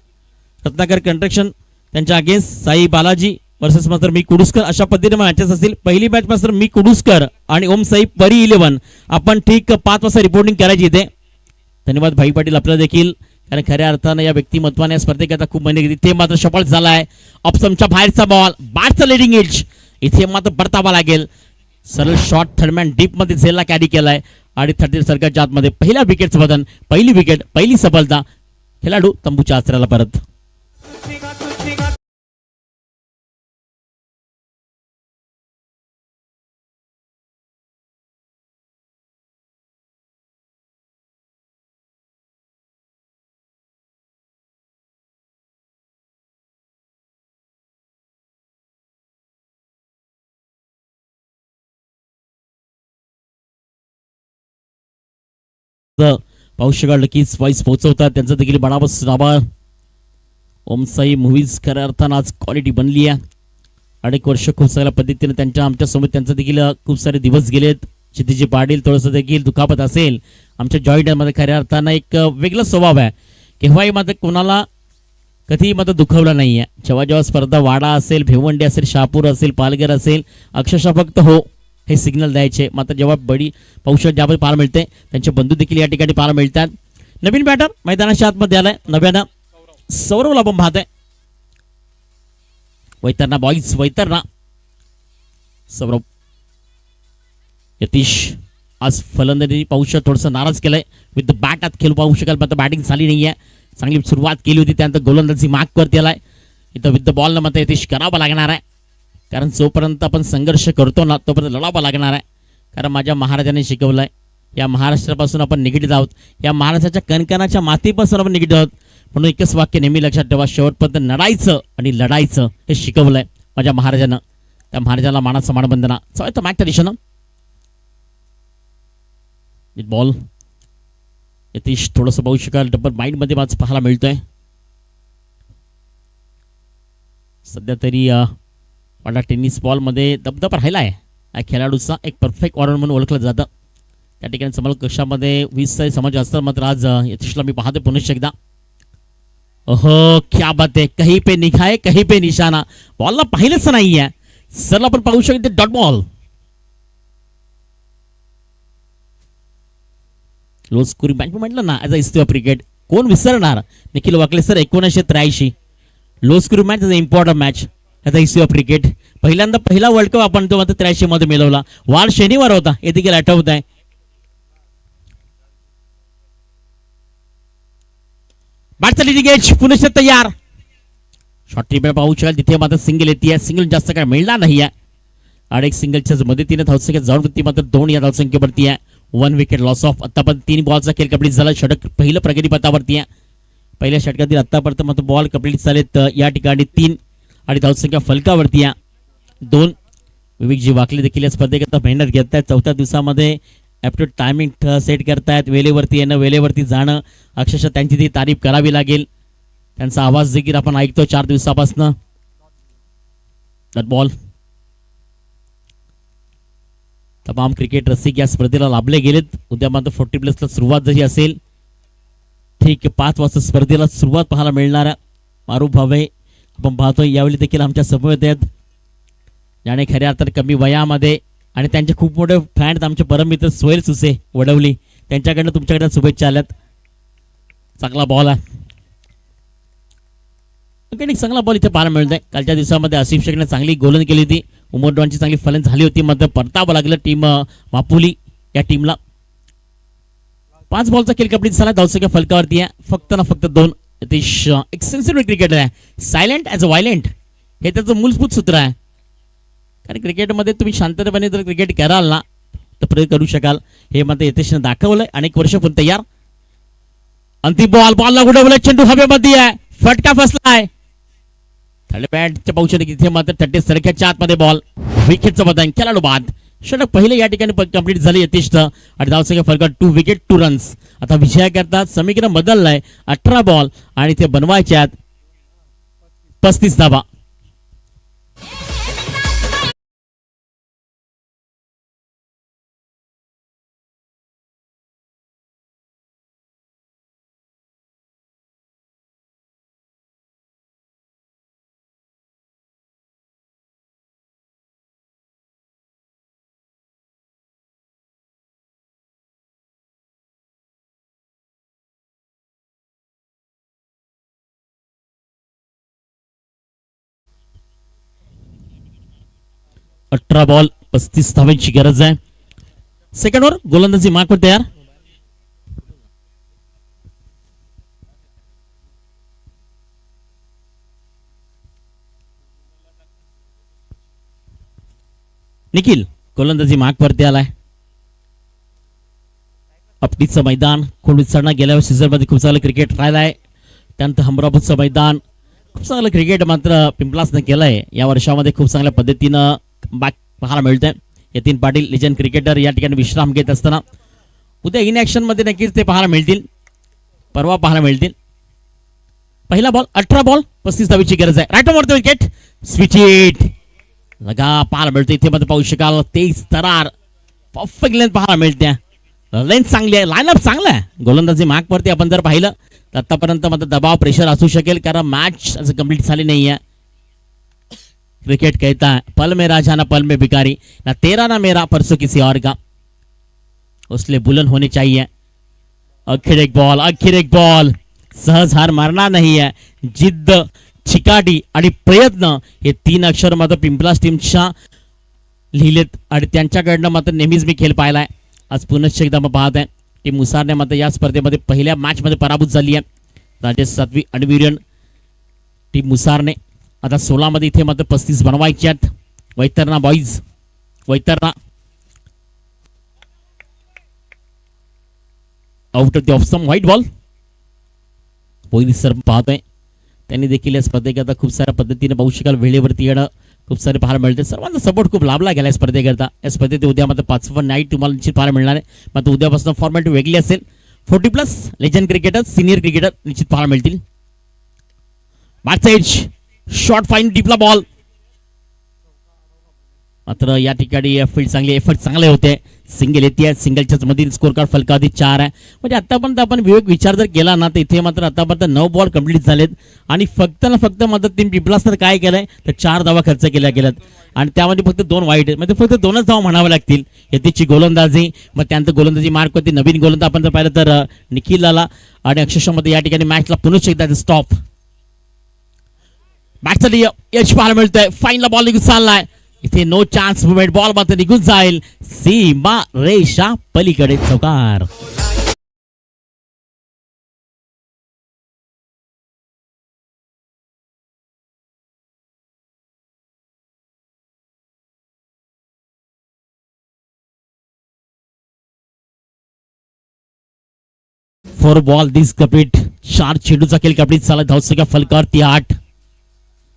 रत्नाकर कंस्ट्रक्शन त्यांच्या अगेन्स्ट साई बालाजी वर्सेस मात्र मी कुडुसकर. अशा पद्धतीने मॅचेस असतील. पहिली मॅच मात्र मी कुडुसकर आणि ओमसाई परी 11. आपण ठीक 5 वाजता रिपोर्टिंग करायची इथे. धन्यवाद भाई पाटील आपल्याला देखील, कारण खऱ्या अर्थानं या व्यक्तिमत्वाने या स्पर्धेकरता खूप मेहनत घेतली. ते मात्र सफळ झालाय. ऑप्शनच्या बाहेरचा बॉल बारचा लिडिंग एज. इथे मात्र परतावा लागेल. सरळ शॉट थर्डमॅन डीप मध्ये झेलला कॅरी केलाय आणि 30 सर्कलच्या आतमध्ये पहिल्या विकेटचं बदन. पहिली विकेट, पहिली सफलता. खेळाडू तंबूच्या आचऱ्याला परत. पाहू शकाल नक्कीच वाईस पोहोचवतात. त्यांचं देखील बनावस नावा ओमसाई मूव्हीज खऱ्या अर्थानं आज क्वालिटी बनली आहे. अनेक वर्ष खूप साऱ्या पद्धतीने आमच्या समोर त्यांचं देखील खूप सारे दिवस गेलेत. क्षितिजी पाटील थोडंसं देखील दुखापत असेल. आमच्या जॉईंटमध्ये खऱ्या अर्थानं एक वेगळा स्वभाव आहे. केव्हाही मात्र कोणाला कधीही मात्र दुखवलं नाही आहे. जेव्हा जेव्हा स्पर्धा वाडा असेल, भिवंडी असेल, शहापूर असेल, पालघर असेल, अक्षरशः फक्त हो हे सिग्नल द्यायचे. मात्र जेव्हा बडी पौषध ज्यामध्ये पाहायला मिळते त्यांचे बंधू देखील या ठिकाणी पाहायला मिळतात. नवीन बॅटर मैदानाच्या आतमध्ये आलाय नव्यानं सौरवला आपण पाहत आहे. वैतरणा बॉईज वैतरणा सौरव यतीश आज फलंदाजी पाहू शकतो थोडंसं नाराज केलंय. विथ द बॅट आत खेळू पाहू शकाल. मात्र बॅटिंग झाली नाही आहे. चांगली सुरुवात केली होती. त्यानंतर गोलंदाजी मार्कवरती आलाय. इथं विथ द बॉलनं मात्र यतीश करावं लागणार आहे. कारण जोपर्यंत आपण संघर्ष करतो ना तोपर्यंत लढावं लागणार आहे. कारण माझ्या महाराजांनी शिकवलंय या महाराष्ट्रापासून आपण निगडीत आहोत. या महाराष्ट्राच्या कणकणाच्या मातीपासून आपण निगडीत आहोत. म्हणून एकच वाक्य नेहमी लक्षात ठेवा, शेवटपर्यंत लढायचं आणि लढायचं हे शिकवलंय माझ्या महाराजांना. त्या महाराजाला मानाचा मानवंदना. चला मॅचच्या दिशेनं बॉल यतीश थोडंसं पाहू शकाल. डबल माइंड मध्ये माझं पाहायला मिळतोय सध्या तरी. वाडा टेनिस बॉलमध्ये दबदबा राहिला आहे. या खेळाडूचा एक परफेक्ट ऑर्डर म्हणून ओळखलं जातं. त्या ठिकाणी समोर कक्षामध्ये 20 समाज असतात. मात्र आज यतीशला मी पाहतो पुन्हा एकदा. ओहो क्या बात आहे. कहीं पे निघाय कहीं पे निशाणा. बॉलला पाहिलंच नाही आहे. सर आपण पाहू शकतो dot ball. Low scoring match म्हटलं ना as a history of cricket. कोण विसरणार. निखिल वाकले sir 1983 low scoring match is a important match as a history of cricket. पहिल्यांदा पहिला वर्ल्ड कप आपण तो मात्र 83 मध्ये मिळवला. वार शनिवार होता हे देखील आठवत आहे. बॅटचा लिडिंग एज पुन्हा तयार. शॉर्ट ट्रिप पाहू शकाल. तिथे मात्र सिंगल येते. सिंगल जास्त काय मिळणार नाही आहे. आणि एक सिंगलच्या मदतीने धावसंख्या जाऊन होती मात्र 2 या धावसंख्येवरती आहे. 1 विकेट लॉस ऑफ. आतापर्यंत 3 बॉलचा खेळ कंप्लीट झाला. षटक पहिलं प्रगती पथावरती आहे. पहिल्या षटकातील आतापर्यंत मात्र बॉल कंप्लीट झालेत या ठिकाणी 3 आणि धावसंख्या फलकावरती आहे 2. विवेकजी वाकले देखील या स्पर्धेकरता मेहनत घेत आहेत. 4थ्या दिवसामध्ये ॲप्टिट्यूड टायमिंग सेट करतायत. वेळेवरती येणं वेळेवरती जाणं अक्षरशः त्यांची ती तारीफ करावी लागेल. त्यांचा आवाज देखील आपण ऐकतो 4 दिवसापासून. बॉल तमाम क्रिकेट रसिक या स्पर्धेला लाभले गेलेत. उद्या मात्र 40+ सुरुवात जशी असेल ठीक 5 वाजता स्पर्धेला सुरुवात पाहायला मिळणार आहे. मारू भावे आपण पाहतोय यावेळी देखील आमच्या समोर आहेत. ज्याने खऱ्या अर्थाने कमी वयामध्ये आणि त्यांचे खूप मोठे फॅन आमचे परममित्र सोहेल सुसे वडवली त्यांच्याकडनं तुमच्याकडे शुभेच्छा आल्यात. चांगला बॉल आहे. चांगला बॉल इथे पाहायला मिळतोय. कालच्या दिवसामध्ये आसिफ शेखने चांगली गोलन केली होती. उमर डॉनची चांगली फलन झाली होती. मात्र परतावं लागलं टीम मापुली या टीमला. 5 बॉलचा खेळ कंप्लीट झाला. धावसंख्या फलकावरती आहे फक्त ना फक्त 2. यतीश एक सेन्सिटिव्ह क्रिकेटर आहे. सायलेंट ॲज अ व्हायलेंट हे त्याचं मूलभूत सूत्र आहे. कारण क्रिकेटमध्ये तुम्ही शांततेपणे जर क्रिकेट कराल ना तर प्रयोग करू शकाल. हे मात्र यतीशने दाखवलंय. अनेक वर्ष पण तयार. अंतिम बॉल. बॉलला उडवलं. चेंडू हवेमध्ये आहे. फटका फसलाय. थर्ड बॅटच्या पाऊशाने इथे मात्र 30 सरख्याच्या आतमध्ये बॉल. विकेटचं बदन. खेळाडू बाद. षटक पहिले या ठिकाणी कंप्लीट झाले यतीशचं आणि धावसंख्या फरक 2 विकेट 2 रन्स. आता विजयाकरता समीकरण बदललंय. 18 बॉल आणि ते बनवायच्यात 35 धावा. 18 बॉल 35 धावांची गरज आहे. सेकंड ओव्हर गोलंदाजी मार्कवर तयार. निखिल गोलंदाजी मार्कवरती आलाय. अपटीचं मैदान कोळविसांना गेल्या सीझन मध्ये खूप चांगलं क्रिकेट राहिलाय. त्यानंतर हमरापूरचं मैदान खूप चांगलं क्रिकेट मात्र पिंपलासनं केलंय. या वर्षामध्ये खूप चांगल्या पद्धतीनं बॅक पाहायला मिळतंय. यतीन पाटील लेजंड क्रिकेटर या ठिकाणी विश्राम घेत असताना उद्या इन ऍक्शन मध्ये नक्कीच ते पाहायला मिळतील. परवा पाहायला मिळतील. पहिला बॉल 18 बॉल 35 धावेची गरज आहे. राईट मारतो विकेट. स्विच इट लगा पाहायला मिळतं. इथे मध्ये पाहू शकाल 23 तरार परफेक्ट लेंथ पाहायला मिळते. लेंथ चांगली आहे. लाईनअप चांगला आहे. गोलंदाजी मार्कवरती आपण जर पाहिलं तर आतापर्यंत मात्र दबाव प्रेशर असू शकेल कारण मॅच असं कंप्लीट झाली नाही आहे. क्रिकेट कहता है पल में राजा ना पल में भिखारी ना तेरा ना मेरा परसों किसी और का. उसलिए बुलंद होने चाहिए. आखिर एक बॉल सहज हार मारना नहीं है. जिद्द चिकाटी आणि प्रयत्न हे 3 अक्षर मात्र पिंपलास टीमच्या लिहिलेत आणि त्यांच्याकडनं मात्र नेहमीच मी खेळ पाहिलाय. आज पुनश्च एकदा मग पाहत आहे टीम मुसारने मात्र या स्पर्धेमध्ये पहिल्या मॅच मध्ये पराभूत झाली आहे. राजेश सातवी अणवीरन टीम मुसारने आता 16 मध्ये इथे मात्र 35 बनवायचे आहेत. Vaitarna boys Vaitarna out of the off some white ball. पहिली सर पाहतोय त्यांनी देखील या स्पर्धेकरता खूप साऱ्या पद्धतीने पाहू शकाल वेळेवरती येणं खूप सारे पाहायला मिळते. सर्वांचा सपोर्ट खूप लाभला गेला स्पर्धेकरता. या स्पर्धेत उद्या मात्र 5वा नाईट तुम्हाला निश्चित पाहायला मिळणार आहे. मात्र उद्यापासून फॉर्मॅट वेगळी असेल. 40+ लेजंड क्रिकेटर सिनियर क्रिकेटर निश्चित पाहायला मिळतील. बॅक एज शॉर्ट फाईन डीपला बॉल मात्र या ठिकाणी फील्ड चांगली एफर्ट चांगले होते. सिंगल येते. सिंगलच्याच मधील स्कोर कार्ड फलकावधी 4 आहे. म्हणजे आतापर्यंत आपण विचार जर केला ना तर इथे मात्र आतापर्यंत 9 बॉल कंप्लीट झालेत आणि फक्त ना फक्त मात्र टीम पिंपलास तर काय केलंय तर 4 धावा खर्च केल्या गेल्यात आणि त्यामध्ये फक्त 2 वाईट म्हणजे फक्त 2च धावा म्हणाव्या लागतील. यतीची गोलंदाजी मग त्यानंतर गोलंदाजी मार्क होती. नवीन गोलंदाज आपण जर पाहिलं तर निखिल आला आणि अक्षरशः मध्ये या ठिकाणी मॅचला पुन्हा एकदा स्टॉप. बॅटसाठी यश पाहायला मिळतंय. फाईनला बॉल निघून चाललाय. इथे नो चान्स मुवमेंट बॉल मात्र निघून जाईल सीमा रेषा पलीकडे चौकार. फोर बॉल दिस कप्लीट. 4 चेंडूचा खेळ कप्लीट झाला. धावसंख्या फलकावरती 8.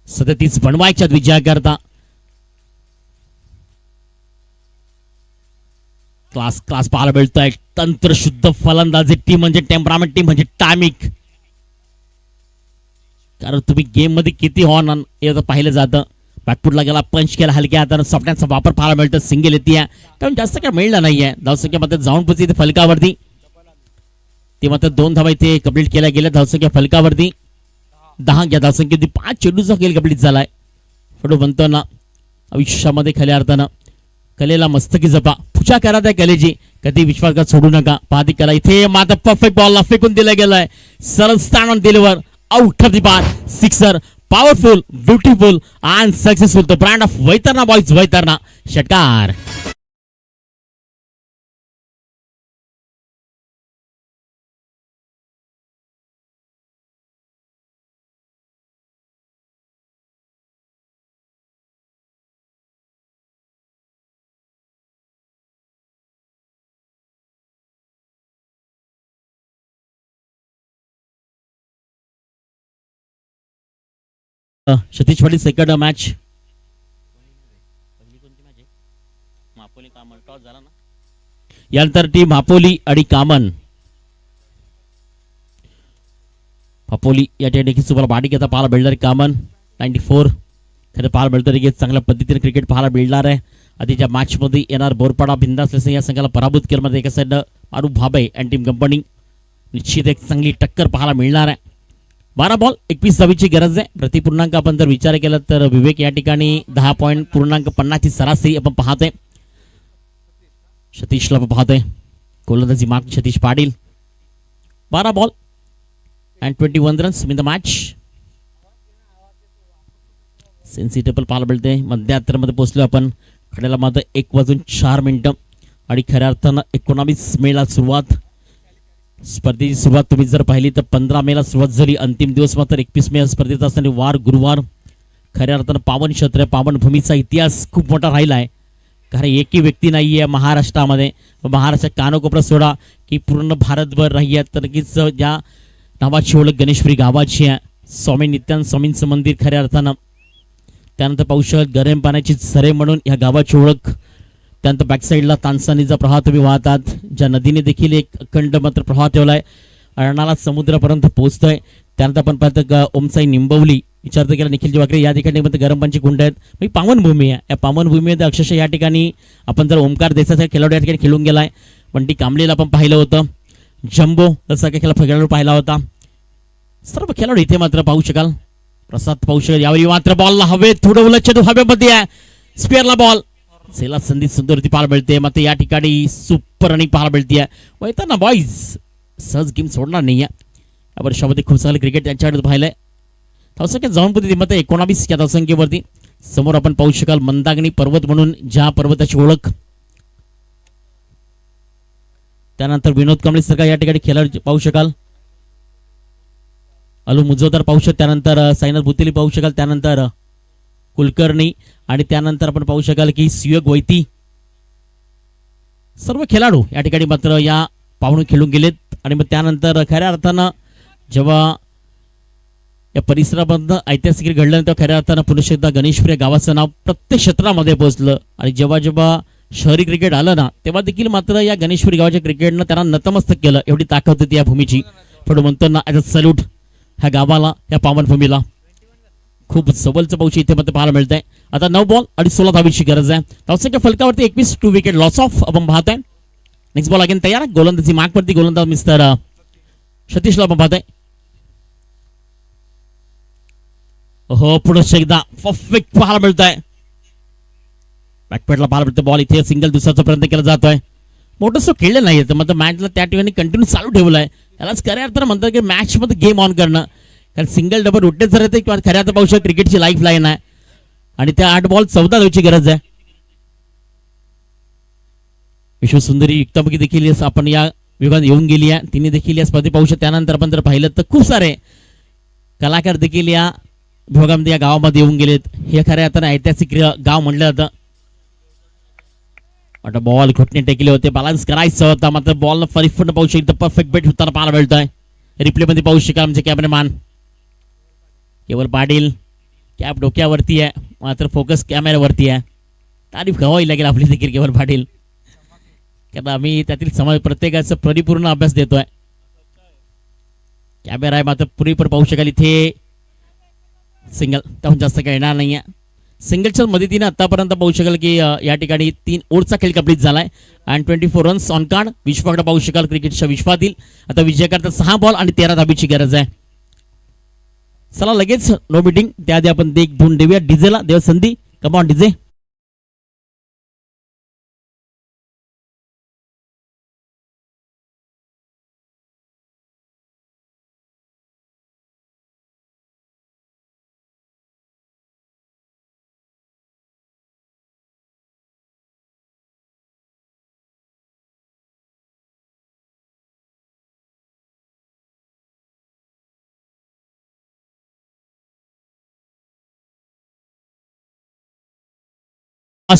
37 बनवायच्या विजयाकरता क्लास पाहायला मिळतोय. तंत्रशुद्ध फलंदाजी टीम म्हणजे टेम्परामेंट टीम म्हणजे टायमिक. कारण तुम्ही गेम मध्ये किती हॉर्न येतं पाहिलं जातं. बॅकफुटला गेला पंच केला हलक्या हाताने सॉफ्टहँडचा वापर पाहायला मिळतो. सिंगल येते कारण जास्त काय मिळलं नाहीये. धावसंख्या मात्र जाऊन पोहोचली इथे फलकावरती. ते मात्र 2 धावा इथे कंप्लीट केल्या गेल्या. धावसंख्या फलकावरती 10 घ्या. धावसंख्या 5 चेंडूचा खेळ कंप्लीट झालाय. फडो म्हणतो ना आयुष्यामध्ये खऱ्या अर्थानं कलेला मस्तकी जपा. पूजा करा त्या कलेची. कधी विश्वासघात सोडू नका. पाहती कला. इथे मात्र परफेक्ट बॉलला फेकून दिला गेलाय. सरळ stand on deliver out of the bar. Sixer powerful beautiful and successful. The brand of Vaitarna boys Vaitarna. षटकार. Satish Patil second match. यानंतर टीम हापोली आणि कामन. हापोली या ठिकाणी तुम्हाला बाडी घेता पाहायला मिळणार. कामन 94 खरं पाहायला मिळतं की चांगल्या पद्धतीने क्रिकेट पाहायला मिळणार आहे. आधीच्या मॅच मध्ये येणार बोरपाडा बिंदास या संघाला पराभूत केलं. मध्ये एका साईड मारू भाबे आणि टीम कंपनी निश्चित एक चांगली टक्कर पाहायला मिळणार आहे. 12 बॉल 21 धावेची गरज आहे. प्रतिपूर्णांक आपण जर विचार केला तर विवेक या ठिकाणी 10.50 ची सरासरी आपण पाहतोय. सतीशला पाहतोय. गोलंदाजी mark Satish Patil. 12 ball and 21 runs in the match. सेन्सिटेबल पाहायला मिळते. मध्यातर मध्ये पोहोचलो आपण. खड्याला मात्र 1:04 आणि खऱ्या अर्थानं 19 मेला सुरुवात. स्पर्धेची सुरुवात तुम्ही जर पाहिली तर 15 मेला सुरुवात झाली. अंतिम दिवस मात्र 21 मे स्पर्धेचा असणारी वार गुरुवार. खऱ्या अर्थानं पावन क्षेत्र पावन भूमीचा इतिहास खूप मोठा राहिला आहे. कारण एकही व्यक्ती नाही आहे महाराष्ट्रामध्ये, महाराष्ट्रात कानकोपरा सोडा की पूर्ण भारतभर नाही आहे तर नक्कीच ज्या नावाची ओळख गणेशपुरी गावाची आहे. स्वामी नित्यानंद स्वामींचं मंदिर खऱ्या अर्थानं. त्यानंतर पाहू शकत गरम पाण्याची झरे म्हणून या गावाची ओळख. त्यानंतर बॅकसाईडला तानसानीचा प्रवाह तुम्ही वाहतात, ज्या नदीने देखील एक अखंड मात्र प्रवाह ठेवलाय. अरणाला समुद्रापर्यंत पोहोचतोय. त्यानंतर आपण पाहतो ओमसाई निंबवली विचारतो केला निखिल वाकरे. या ठिकाणी मध्ये गरम पाण्याची कुंड आहेत. ही पावनभूमी आहे. या पावनभूमीमध्ये अक्षरशः या ठिकाणी आपण जर ओमकार देसाचा खेळाडू या ठिकाणी खेळून गेलाय. पण ती कांबलेला आपण पाहिलं होतं. जम्बो जसा काही खेळाडू पाहिला होता. सर्व खेळाडू इथे मात्र पाहू शकाल. प्रसाद पाहू शकाल. यावेळी मात्र बॉलला हवेत थोडं उलट हवेमध्ये आहे. स्पेअरला बॉल सेला संधी सुंदर ती पाहायला मिळते. मात्र या ठिकाणी सुपर रनिंग पाहायला मिळते. वैताना बॉईज सहज गेम सोडणार नाही आहे. या वर्षामध्ये खूप चांगलं क्रिकेट त्यांच्याकडे पाहिलंय. धावसंख्या जाऊन पुढे मत 19 या धावसंख्येवरती. समोर आपण पाहू शकाल मंदाग्नी पर्वत म्हणून ज्या पर्वताची ओळख. त्यानंतर विनोद कांबळे सरकार या ठिकाणी खेळाडू पाहू शकाल. अलू मुजोदार पाहू शकाल. त्यानंतर साईनाथ बुतेली पाहू शकाल. त्यानंतर कुलकर्णी आणि त्यानंतर आपण पाहू शकाल की सुयोग वैती. सर्व खेळाडू या ठिकाणी मात्र या पाहुणे खेळून गेलेत. आणि मग त्यानंतर खऱ्या अर्थानं जेव्हा या परिसरामधनं ऐतिहासिक घडलं तेव्हा खऱ्या अर्थानं पुन्हा एकदा गणेशपुरी गावाचं नाव प्रत्येक क्षेत्रामध्ये पोहोचलं. आणि जेव्हा जेव्हा शहरी क्रिकेट आलं ना तेव्हा देखील मात्र या गणेशपुरी गावाच्या क्रिकेटनं त्यांना नतमस्तक केलं. एवढी ताकद होती या भूमीची. पुढे म्हणतो ना ॲज अ सल्यूट ह्या गावाला, या पावनभूमीला. खूप सबलचं पाऊस इथे मध्ये पाहायला मिळत आहे. आता 9 बॉल आणि 16 धावीची गरज आहे. धावसंख्या फलकावरती 21, 2 विकेट लॉस ऑफ आपण पाहतोय. नेक्स्ट बॉल अगेन तयार. गोलंदाजी मागवरती गोलंदाज मिस्टर सतीशला आपण पाहतोय. हो पुढे एकदा परफेक्ट पाहायला मिळत आहे. बॅकपॅटला पाहायला मिळतं. बॉल इथे सिंगल दुसऱ्याचा प्रयत्न केला जातोय. मोठंसं खेळलं नाही तर मग मॅचला त्या ठिकाणी कंटिन्यू चालू ठेवलाय. त्यालाच खऱ्या अर्थानं म्हणतात की मॅच मध्ये गेम ऑन करणं. कारण सिंगल डबल रोटेट जर येते किंवा खऱ्या अर्थानं पाहू शकतो क्रिकेटची लाईफ लाईन आहे. आणि त्या 8 बॉल 14 धावची गरज आहे. विश्वसुंदरी युक्तामुखी देखील आपण या विभागात येऊन गेली आहे. तिने देखील या स्पर्धेत पाहू शकतो. त्यानंतर आपण जर पाहिलं तर खूप सारे कलाकार देखील या विभागामध्ये या गावामध्ये येऊन गेलेत. हे खऱ्या अर्थानं ऐतिहासिक गाव म्हटलं जातं. आता बॉल घोटणे टेकले होते. बॅलन्स करायचं होता मात्र बॉल फरीफून पाहू शकतो. परफेक्ट बेट होताना पाहायला मिळतोय. रिप्ले मध्ये पाहू शकाल आमचे कॅमेरामॅन केवळ पाटील. कॅप डोक्यावरती आहे मात्र फोकस कॅमेऱ्यावरती आहे. तारीफ घ्यावी लागेल आपली देखील केवळ पाटील. कारण आम्ही त्यातील समाज प्रत्येकाचा परिपूर्ण अभ्यास देतोय. कॅमेरा आहे मात्र पुरेपूर पाहू शकाल. इथे सिंगल त्याहून जास्त काही येणार नाही आहे. सिंगलच्या मदतीने आतापर्यंत पाहू शकाल की या ठिकाणी 3 ओव्हरचा खेळ कंप्लीट झालाय. आणि 24 रन्स ऑन कार्ड विश्वाकडे पाहू शकाल क्रिकेटच्या विश्वातील. आता विजयाकरता 6 बॉल आणि 13 धाबीची गरज आहे. चला लगेच नो मीटिंग त्याआधी आपण धुवून देऊया डीजेला. देव संधी कमॉन डीजे.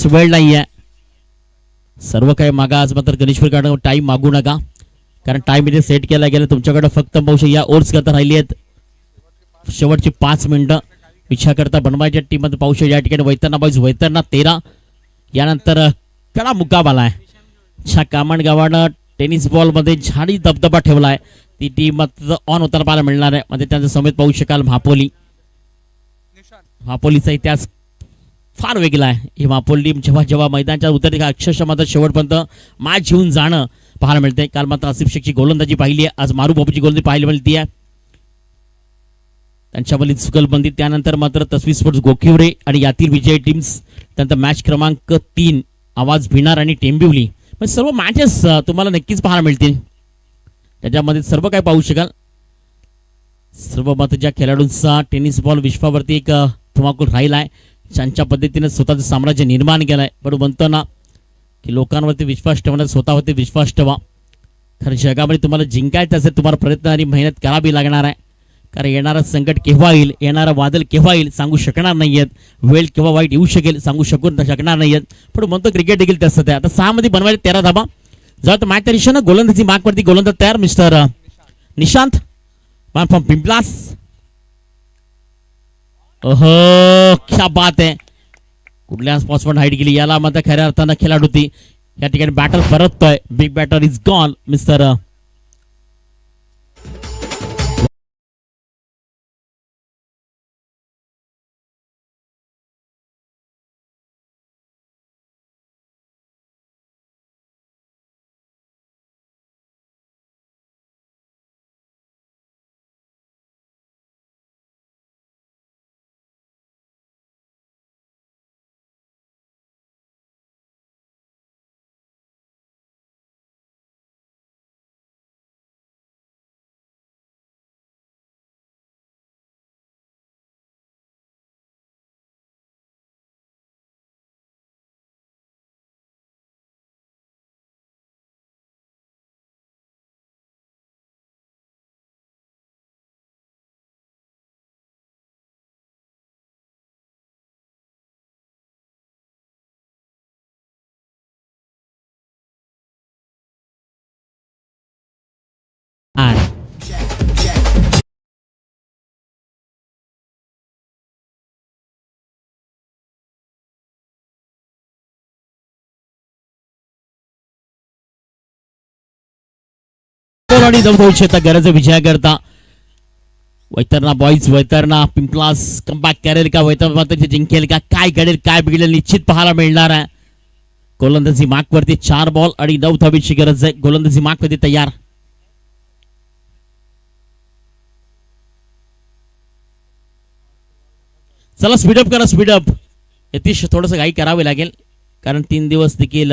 वेळ नाही आहे. सर्व काही मागा. आज मात्र गणेशपूरकडे टाइम मागू नका कारण टाइम इथे सेट केला गेला. तुमच्याकडे फक्त बहुशः या ओव्हर्स करता राहिली आहेत. शेवटची 5 मिनिटं विचार करता बनवायच्या टीम मध्ये पाहू शकतो. या ठिकाणी वैतरणा बॉईज वैतरणा 13. यानंतर कडा मुक्काम आहे. छा कामण गावानं टेनिस बॉल मध्ये झाडी दबदबा ठेवलाय. ती टीम मात्र ऑन होताना पाहायला मिळणार आहे. मध्ये त्यांच्या समेत पाहू शकाल महापोली. महापोलीचा इतिहास फार वेगळा आहे. ही महापोली जेव्हा जेव्हा मैदानाच्या उतरते अक्षरशः मात्र शेवटपर्यंत मॅच घेऊन जाणं पाहायला मिळते. काल मात्र आसिफ शेखची गोलंदाजी पाहिली आहे. आज मारू बाबूची गोलंदाजी पाहायला मिळते आहे. त्यांच्यावरील सुकलबंदी. त्यानंतर मात्र तस्वीर स्पोर्ट्स गोखिवरे आणि यातील विजयी टीम्स. त्यानंतर मॅच क्रमांक 3 आवाज भिनार आणि टेंबिवली. सर्व मॅचेस तुम्हाला नक्कीच पाहायला मिळतील. त्याच्यामध्ये सर्व काय पाहू शकाल. सर्व मात्र ज्या खेळाडूंचा टेनिस बॉल विश्वावरती एक धुमाकूळ राहिला आहे छानच्या पद्धतीने स्वतःचं साम्राज्य निर्माण केलंय. पण म्हणतो ना की लोकांवरती विश्वास ठेवणार, स्वतःवरती विश्वास ठेवा. खरं जगामध्ये तुम्हाला जिंकायचं असेल तुम्हाला प्रयत्न आणि मेहनत करावी लागणार आहे. कारण येणारं संकट केव्हा येईल, येणारं वादळ केव्हा येईल सांगू शकणार नाही आहेत. वेळ केव्हा वाईट येऊ शकेल सांगू शकणार नाही आहेत. पण म्हणतो क्रिकेट देखील तसंच आहे. आता 6 मध्ये बनवायला 13 धाबा जर मॅच त्या दिशेनं गोलंदाजी मागवरती गोलंदाज तयार मिस्टर निशांत फ्रॉम पिंपलास. ओहो क्या बात आहे. कुठल्या स्पॉट्सवर हाईट गेली याला मात्र खऱ्या अर्थानं खेळाडू होती. या ठिकाणी बॅटर परततोय. Big batter is gone mister आणि दमदोची आता गरज विजया करता. वैतरणा बॉईज वैतरणा पिंपलास कमबॅक करेल का, वैतरणा मात्र जिंकेल का, काय घडेल काय बिघडेल निश्चित पाहायला मिळणार आहे. गोलंदाजी मागवरती 4 बॉल आणि 9 धाबीची गरज आहे. गोलंदाजी मागवरती तयार. चला स्पीडअप करा स्पीडअप. यतीश थोडंसं घाई करावे लागेल कारण 3 दिवस देखील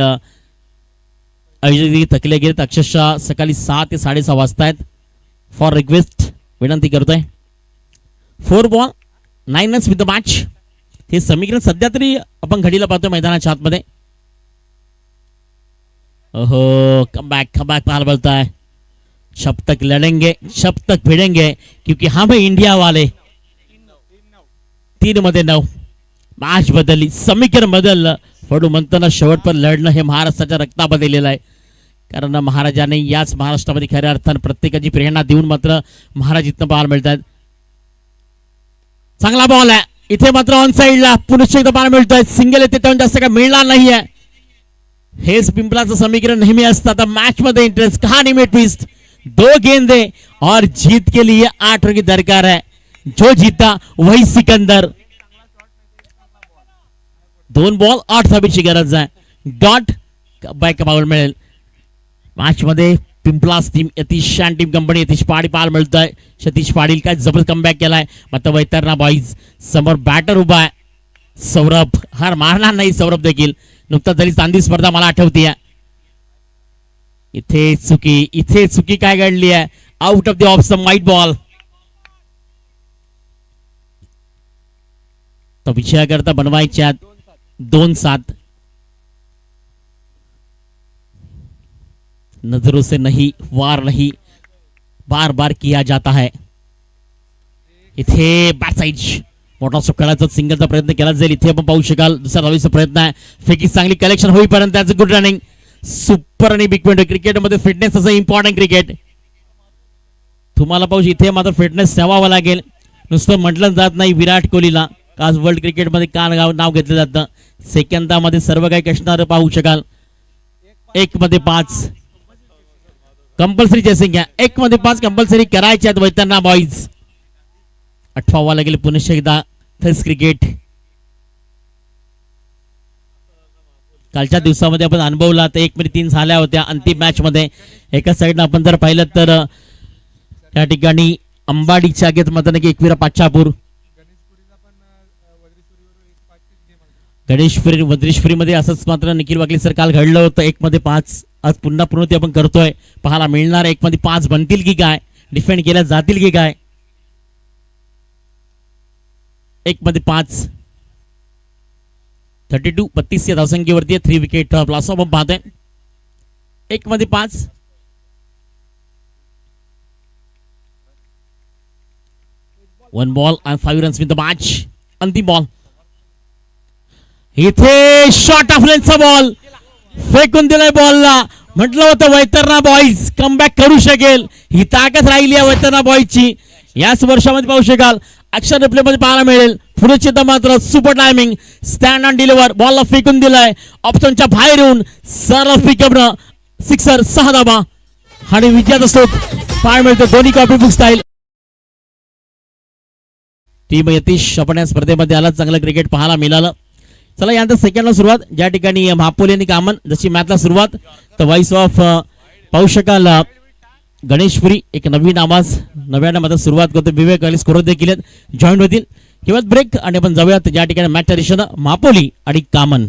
आयोजक थकले गेलेत. अक्षरशः सकाळी 6 ते 6:30 वाजता आहेत. फॉर रिक्वेस्ट विनंती करतोय. 4 ball 9 runs with the match. हे समीकरण सध्या तरी आपण घडीला पाहतोय मैदानाच्या आतमध्ये. ओहो कमबॅक पाहायला बोलताय. शब तक लढेंगे शब तक भिडेंगे क्योंकि हम है इंडिया वाले. 3 मध्ये 9 मॅच बदलली, समीकरण बदललं. पण म्हणताना शेवटपर लढणं हे महाराष्ट्राच्या रक्तामध्ये लिहिलं आहे. कारण महाराजाने याच महाराष्ट्रामध्ये खऱ्या अर्थानं प्रत्येकाची प्रेरणा देऊन मात्र महाराज इथनं पाहायला मिळतात. चांगला बॉल आहे इथे मात्र ऑन साइडला पुनश्च एकदा पाहायला मिळतोय. सिंगल येते त्याहून जास्त काय मिळणार नाहीये. हेच पिंपलाचं समीकरण नेहमी असतं. आता मॅच मध्ये इंटरेस्ट कहानी में ट्विस्ट. 2 गेंदे और जीत के लिए 8 रन की दरकार है. जो जीता वही सिकंदर. 2 बॉल 8 धाबीची गरज आहे. डॉट बॅक बाउल मिळेल. मॅच मध्ये Pimpalas team Yatish team company Yatish पाडी पाहायला मिळतोय. सतीश पाडील काय जबरदस्त कमबॅक केलाय. मात्र वैतरणा बॉईज समोर बॅटर उभा आहे. सौरभ हार मारणार नाही. सौरभ देखील नुकताच झाली चांदी स्पर्धा मला आठवतीये. इथे चुकी काय घडली आहे. Out of the off some white ball. तो विजय करता बनवायच्या 2-7. नजरों से नहीं वार नहीं बार बार किया जाता है. इथे बॅट साइड मोठा खेळाचा सिंगलचा प्रयत्न केला जाईल. इथे आपण पाहू शकाल दुसरा धावीचा प्रयत्न आहे. फेकी चांगली कलेक्शन होईपर्यंत त्याचं गुड रनिंग. सुपर आणि बिग पॉइंट. क्रिकेटमध्ये फिटनेस असं इम्पॉर्टंट. क्रिकेट तुम्हाला पाहू इथे मात्र फिटनेस ठेवावं लागेल. नुसतं म्हटलं जात नाही विराट कोहलीला आज वर्ल्ड क्रिकेटमध्ये का नाव घेतलं जातं. सेकंदामध्ये सर्व काही असणार पाहू शकाल. 1 मध्ये 5 कंपल्सरी चेसिंग घ्या. 1 मध्ये 5 कंपल्सरी करायचे आहेत वैतरणा बॉईज. 8वा लागेल पुनश्च एकदा टेस्ट क्रिकेट. कालच्या दिवसामध्ये आपण अनुभवला तर 1 मध्ये 3 झाल्या होत्या अंतिम मॅच मध्ये. एका साईडनं आपण जर पाहिलं तर या ठिकाणी अंबाडीच्या आगेत मात्र की एकविरा पाचापूर गणेशपुरी वज्रेश्वरी मध्ये असंच मात्र निखिल वाकले सर काल घडलं होतं. 1 मध्ये 5 आज पुन्हा पूर्णती आपण करतोय. पाहायला मिळणार 1 मध्ये 5 बनतील की काय, डिफेंड केल्या जातील की काय. 1 मध्ये 5 32 या धावसंख्येवरती 3 विकेट लॉस आपण पाहतोय. 1 मध्ये 5. One ball and 5 runs with the match. अंतिम बॉल इथे शॉट ऑफ लेन्थचा बॉल फेकून दिलाय बॉलला. म्हटलं होतं वैतरणा बॉईज कमबॅक करू शकेल. ही ताकद राहिली आहे वैतरणा बॉईजची. याच वर्षामध्ये पाहू शकाल अक्षर रिप्ले मध्ये पाहायला मिळेल. पुढे चित्त मात्र super timing stand on deliver बॉलला फेकून दिलाय. ऑप्शनच्या बाहेर येऊन सरळ पिकअपनं सिक्सर 6 धावा आणि विजयाचा स्ट्रोक पाहायला मिळतो दोन्ही copy book style. Team Yatish आपण या स्पर्धेमध्ये आला. चांगलं क्रिकेट पाहायला मिळालं. चला यानंतर सेकंडला सुरुवात ज्या ठिकाणी महापोली आणि कामन जशी मॅचला सुरुवात तर व्हॉइस ऑफ पाहू शकाल गणेशपुरी एक नवीन आवाज नव्यानं मात्र सुरुवात करतो. विवेक अली स्कोर देखील जॉईन होतील. किंवा ब्रेक आणि आपण जाऊयात ज्या ठिकाणी मॅचच्या दिशेनं महापोली आणि कामन.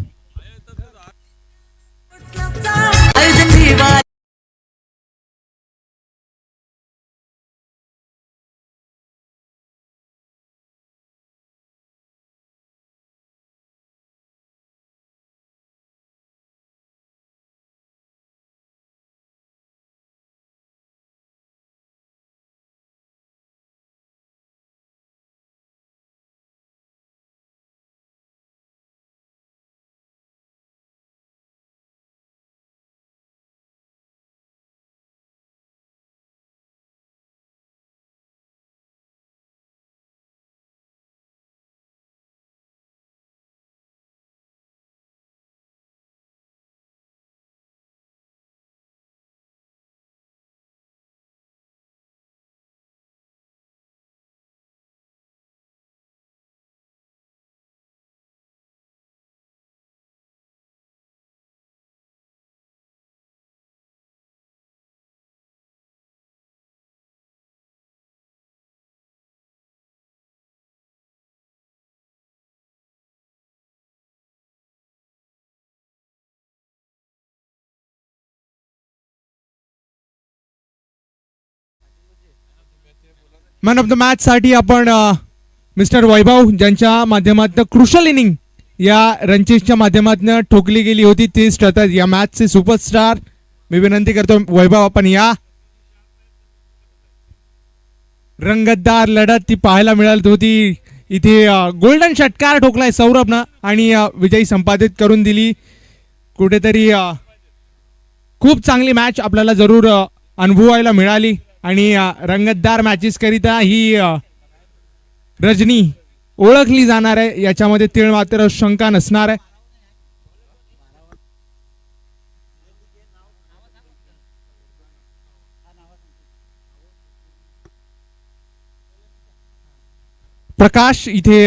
मॅन ऑफ द मॅच साठी आपण मिस्टर वैभव ज्यांच्या माध्यमातून क्रुशल इनिंग या रनचेसच्या माध्यमातून ठोकली गेली होती ती स्ट्रॅटेजी या मॅचचे सुपरस्टार. मी विनंती करतो वैभव आपण या. रंगतदार लढत ती पाहायला मिळत होती. इथे गोल्डन षटकार ठोकलाय सौरभनं आणि विजयी संपादित करून दिली. कुठेतरी खूप चांगली मॅच आपल्याला जरूर अनुभवायला मिळाली आणि रंगतदार मॅचेस करिता ही रजनी ओळखली जाणार आहे याच्यामध्ये तीळ मात्र शंका नसणार आहे. प्रकाश इथे